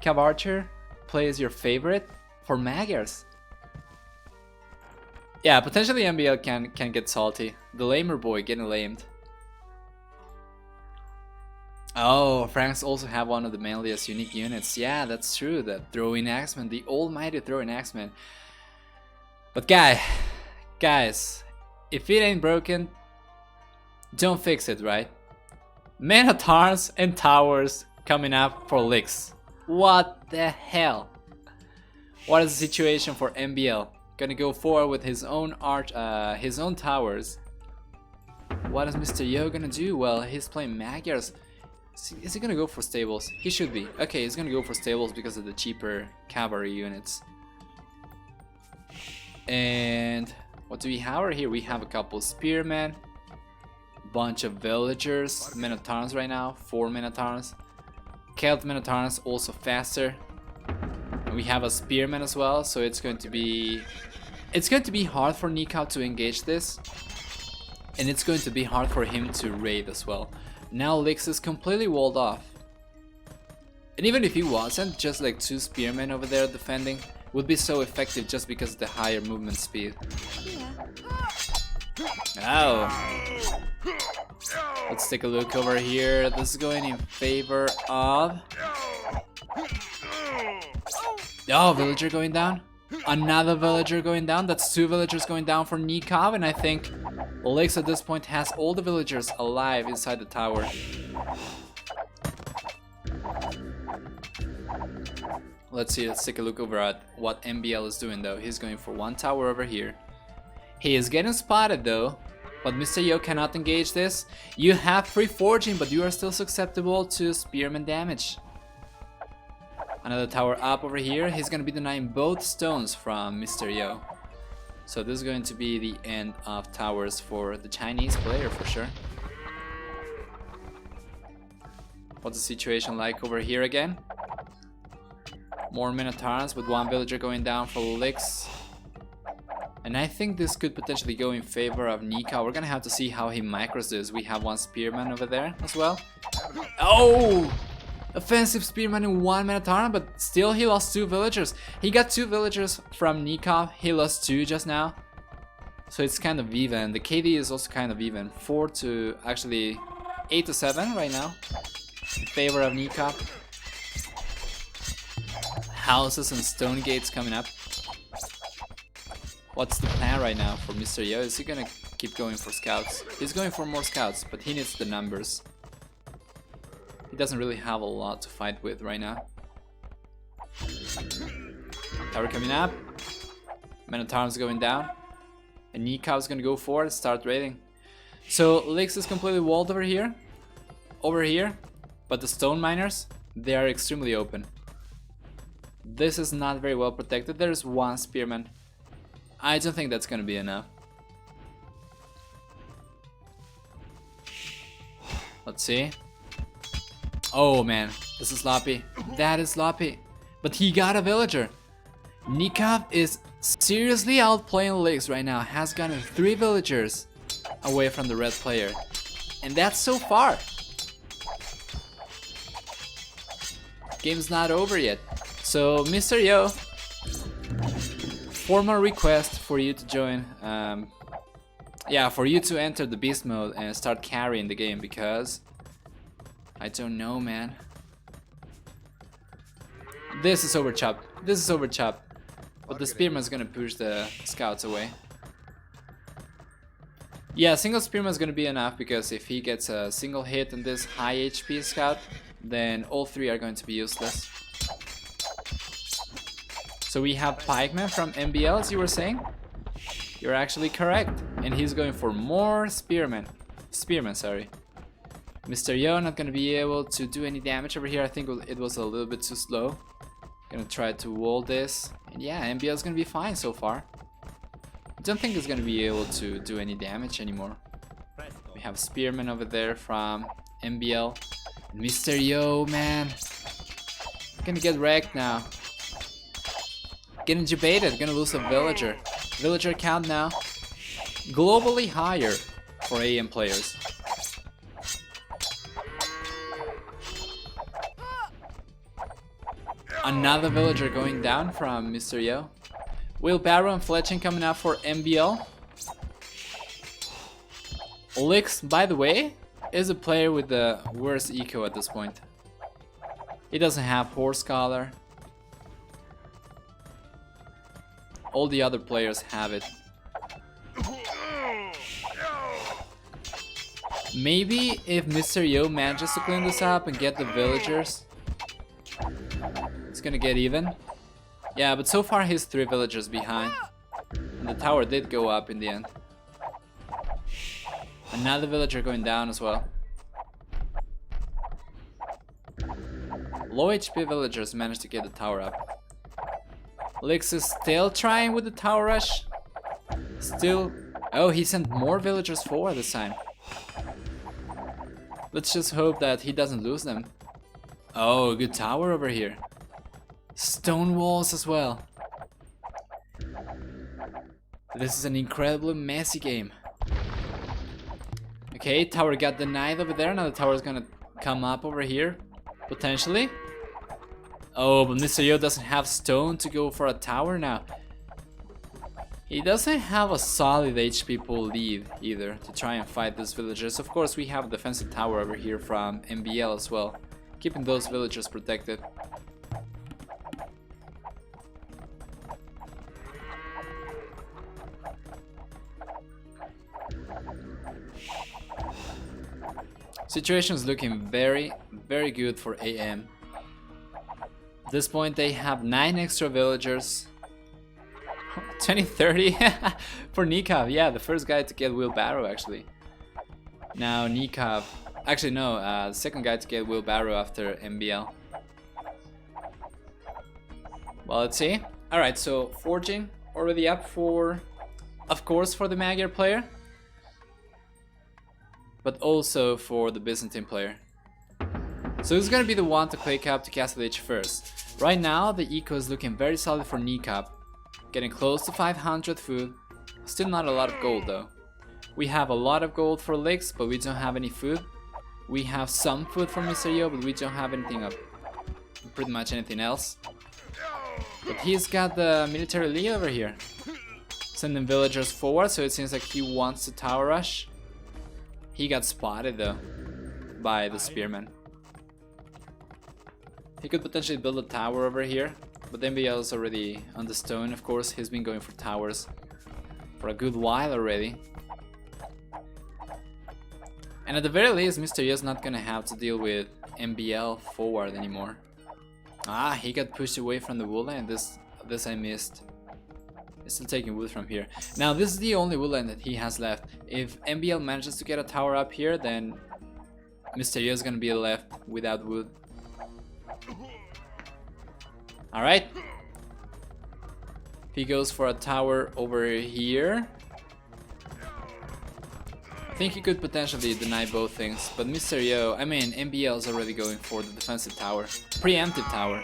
Cav Archer plays your favorite for Magyars. Yeah, potentially MBL can get salty. The lamer boy getting lamed. Oh, Franks also have one of the manliest unique units. Yeah, that's true. The throwing axeman, the almighty throwing axeman. But guys, if it ain't broken, don't fix it, right? Men at arms and towers coming up for licks. What the hell? What is the situation for MBL? Gonna go forward with his own towers. What is Mr. Yo gonna do? Well, he's playing Magyars. Is he gonna go for stables? He should be. Okay, he's gonna go for stables because of the cheaper cavalry units. And what do we have here? We have a couple spearmen, bunch of villagers, men at arms right now, 4 men at arms. Celt men at arms also faster. And we have a spearman as well, so it's going to be hard for Nikav to engage this, and it's going to be hard for him to raid as well. Now Lix is completely walled off, and even if he wasn't, just like 2 spearmen over there defending would be so effective just because of the higher movement speed. Oh. Let's take a look over here. This is going in favor of... Oh, villager going down. Another villager going down. That's 2 villagers going down for Nikav, and I think Lix at this point has all the villagers alive inside the tower. Let's see, let's take a look over at what MBL is doing though. He's going for 1 tower over here. He is getting spotted though, but Mr. Yo cannot engage this. You have free forging, but you are still susceptible to spearman damage. Another tower up over here. He's gonna be denying both stones from Mr. Yo. So this is going to be the end of towers for the Chinese player for sure. What's the situation like over here again? More men at arms with 1 villager going down for Lix. And I think this could potentially go in favor of Nika. We're gonna have to see how he micros this. We have one Spearman over there as well. Oh! Offensive Spearman in 1 Minotaur, but still he lost 2 villagers. He got 2 villagers from Nika. He lost 2 just now. So it's kind of even. The KD is also kind of even. 4 to actually 8 to 7 right now in favor of Nika. Houses and stone gates coming up. What's the plan right now for Mr. Yo? Is he gonna keep going for scouts? He's going for more scouts, but he needs the numbers. He doesn't really have a lot to fight with right now. Tower coming up. Minotaur's going down. And Nikav's gonna go forward, start raiding. So Lix is completely walled over here. But the stone miners, they are extremely open. This is not very well protected. There's one spearman. I don't think that's gonna be enough. Let's see. Oh man, this is sloppy. That is sloppy. But he got a villager. Nikav is seriously outplaying Lix right now. Has gotten 3 villagers away from the red player. And that's so far. Game's not over yet. So Mr. Yo, formal request for you to join. Yeah, for you to enter the beast mode and start carrying the game, because I don't know, man. This is overchopped. This is overchopped. But the spearman's gonna push the scouts away. Yeah, single spearman's gonna be enough, because if he gets a single hit on this high HP scout, then all 3 are going to be useless. So we have pikeman from MBL, as you were saying. You're actually correct. And he's going for more spearmen. Sorry. Mr. Yo not gonna be able to do any damage over here. I think it was a little bit too slow. Gonna try to wall this. And yeah, MBL is gonna be fine so far. I don't think it's gonna be able to do any damage anymore. We have spearmen over there from MBL. Mr. Yo, man. Gonna get wrecked now. Getting debated, gonna lose a villager. Villager count now globally higher for AM players. Another villager going down from Mr. Yo. Wheelbarrow and fletching coming out for MBL. Lix, by the way, is a player with the worst eco at this point. He doesn't have Horse Scholar. All the other players have it. Maybe if Mr. Yo manages to clean this up and get the villagers, it's gonna get even. Yeah, but so far he's 3 villagers behind. And the tower did go up in the end. Another villager going down as well. Low HP villagers managed to get the tower up. Lix is still trying with the tower rush. Still. Oh, he sent more villagers forward this time. Let's just hope that he doesn't lose them. Oh, good tower over here. Stone walls as well. This is an incredibly messy game. Okay, tower got denied over there. Now the tower is gonna come up over here, potentially. Oh, but Mr. Yo doesn't have stone to go for a tower now. He doesn't have a solid HP pool lead either to try and fight these villagers. Of course, we have a defensive tower over here from MBL as well, keeping those villagers protected. Situation is looking very, very good for AM. At this point they have 9 extra villagers. 2030 for Nikav. Yeah, the first guy to get wheelbarrow actually. Now Nikav. Actually no, the second guy to get wheelbarrow after MBL. Well, let's see. Alright, so forging already up for, of course, for the Magyar player, but also for the Byzantine player. So who's gonna be the one to click up to Castle H first? Right now the eco is looking very solid for Nikab, getting close to 500 food, Still not a lot of gold though. We have a lot of gold for Licks, but we don't have any food. We have some food for Mr. Yo, but we don't have anything of pretty much anything else. But he's got the military lead over here, sending villagers forward, so it seems like he wants to tower rush. He got spotted though by the spearman. He could potentially build a tower over here, but MBL is already on the stone. Of course, he's been going for towers for a good while already. And at the very least, Mr. Yo is not gonna have to deal with MBL forward anymore. Ah, he got pushed away from the woodland. This I missed. He's still taking wood from here. Now this is the only woodland that he has left. If MBL manages to get a tower up here, then Mr. Yo is gonna be left without wood. Alright. He goes for a tower over here. I think he could potentially deny both things, but Mr. Yo, I mean MBL is already going for the defensive tower. Preemptive tower.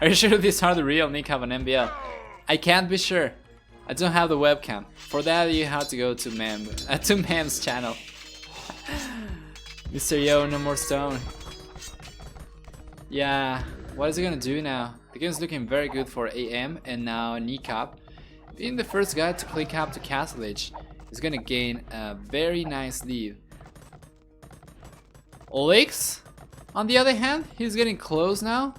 Are you sure these are the real Nick-Hab and MBL? I can't be sure. I don't have the webcam. For that you have to go to Mem's channel. Mr. Yo, no more stone. Yeah, what is he gonna do now? The game's looking very good for AM, and now Nick-Hab, being the first guy to click up to Castle Age, is gonna gain a very nice lead. Olix, on the other hand, he's getting close now.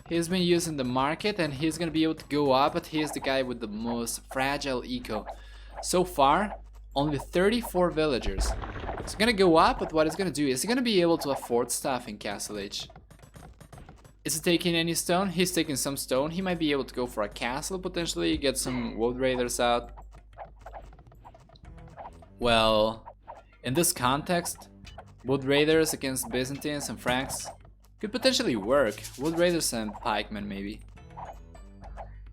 He's been using the market and he's gonna be able to go up, but he's the guy with the most fragile eco. So far, only 34 villagers. He's gonna go up, but what he's gonna do is he's gonna be able to afford stuff in Castle Age. Is he taking any stone? He's taking some stone. He might be able to go for a castle, potentially get some wood raiders out. Well, in this context, wood raiders against Byzantines and Franks could potentially work. Wood raiders and pikemen maybe.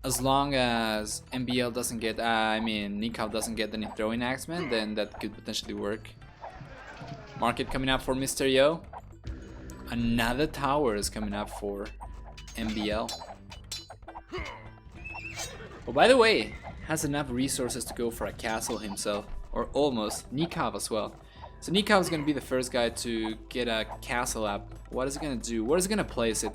As long as MBL doesn't get, Nick-Hab doesn't get any throwing axemen, then that could potentially work. Market coming up for Mr. Yo. Another tower is coming up for MBL. Oh, by the way, has enough resources to go for a castle himself, or almost. Nick-Hab as well. So Nick-Hab is gonna be the first guy to get a castle up. What is he gonna do? Where is he gonna place it?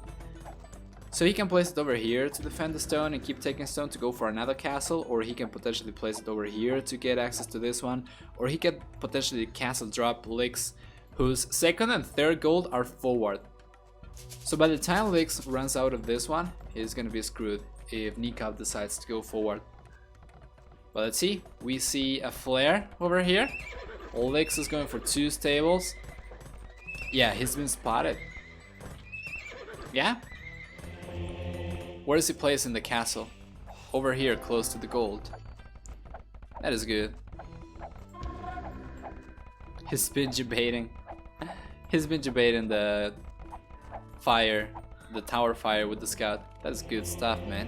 So he can place it over here to defend the stone and keep taking stone to go for another castle, or he can potentially place it over here to get access to this one, or he can potentially castle drop Licks, whose second and third gold are forward. So by the time Licks runs out of this one, he's gonna be screwed if Nick-Hab decides to go forward. But let's see, we see a flare over here. Licks is going for 2 stables. Yeah, he's been spotted. Yeah? Where is he placing the castle? Over here, close to the gold. That is good. He's been debating. He's been debating the fire, the tower fire with the scout. That's good stuff, man.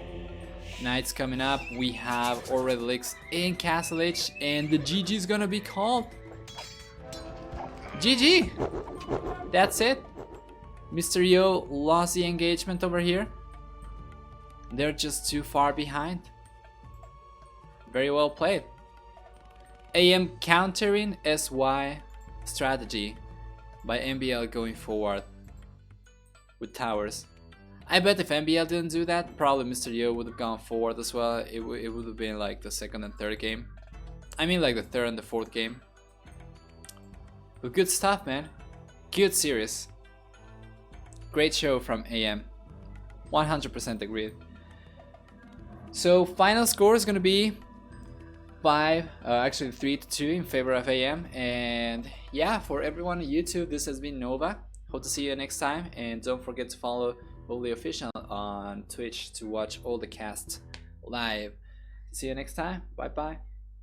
Night's coming up. We have already Licks in Castle Age, and the GG is gonna be called. GG! That's it. Mr. Yo lost the engagement over here. They're just too far behind. Very well played. AM countering SY strategy by MBL going forward with towers. I bet if MBL didn't do that, probably Mr. Yo would have gone forward as well. It would have been like the second and third game. I mean like the third and the fourth game. But good stuff, man. Good series. Great show from AM. 100% agreed. So final score is gonna be 3-2 in favor of AM. And yeah, for everyone on YouTube, this has been Nova. Hope to see you next time, and don't forget to follow Holy Official on Twitch to watch all the casts live. See you next time. Bye bye.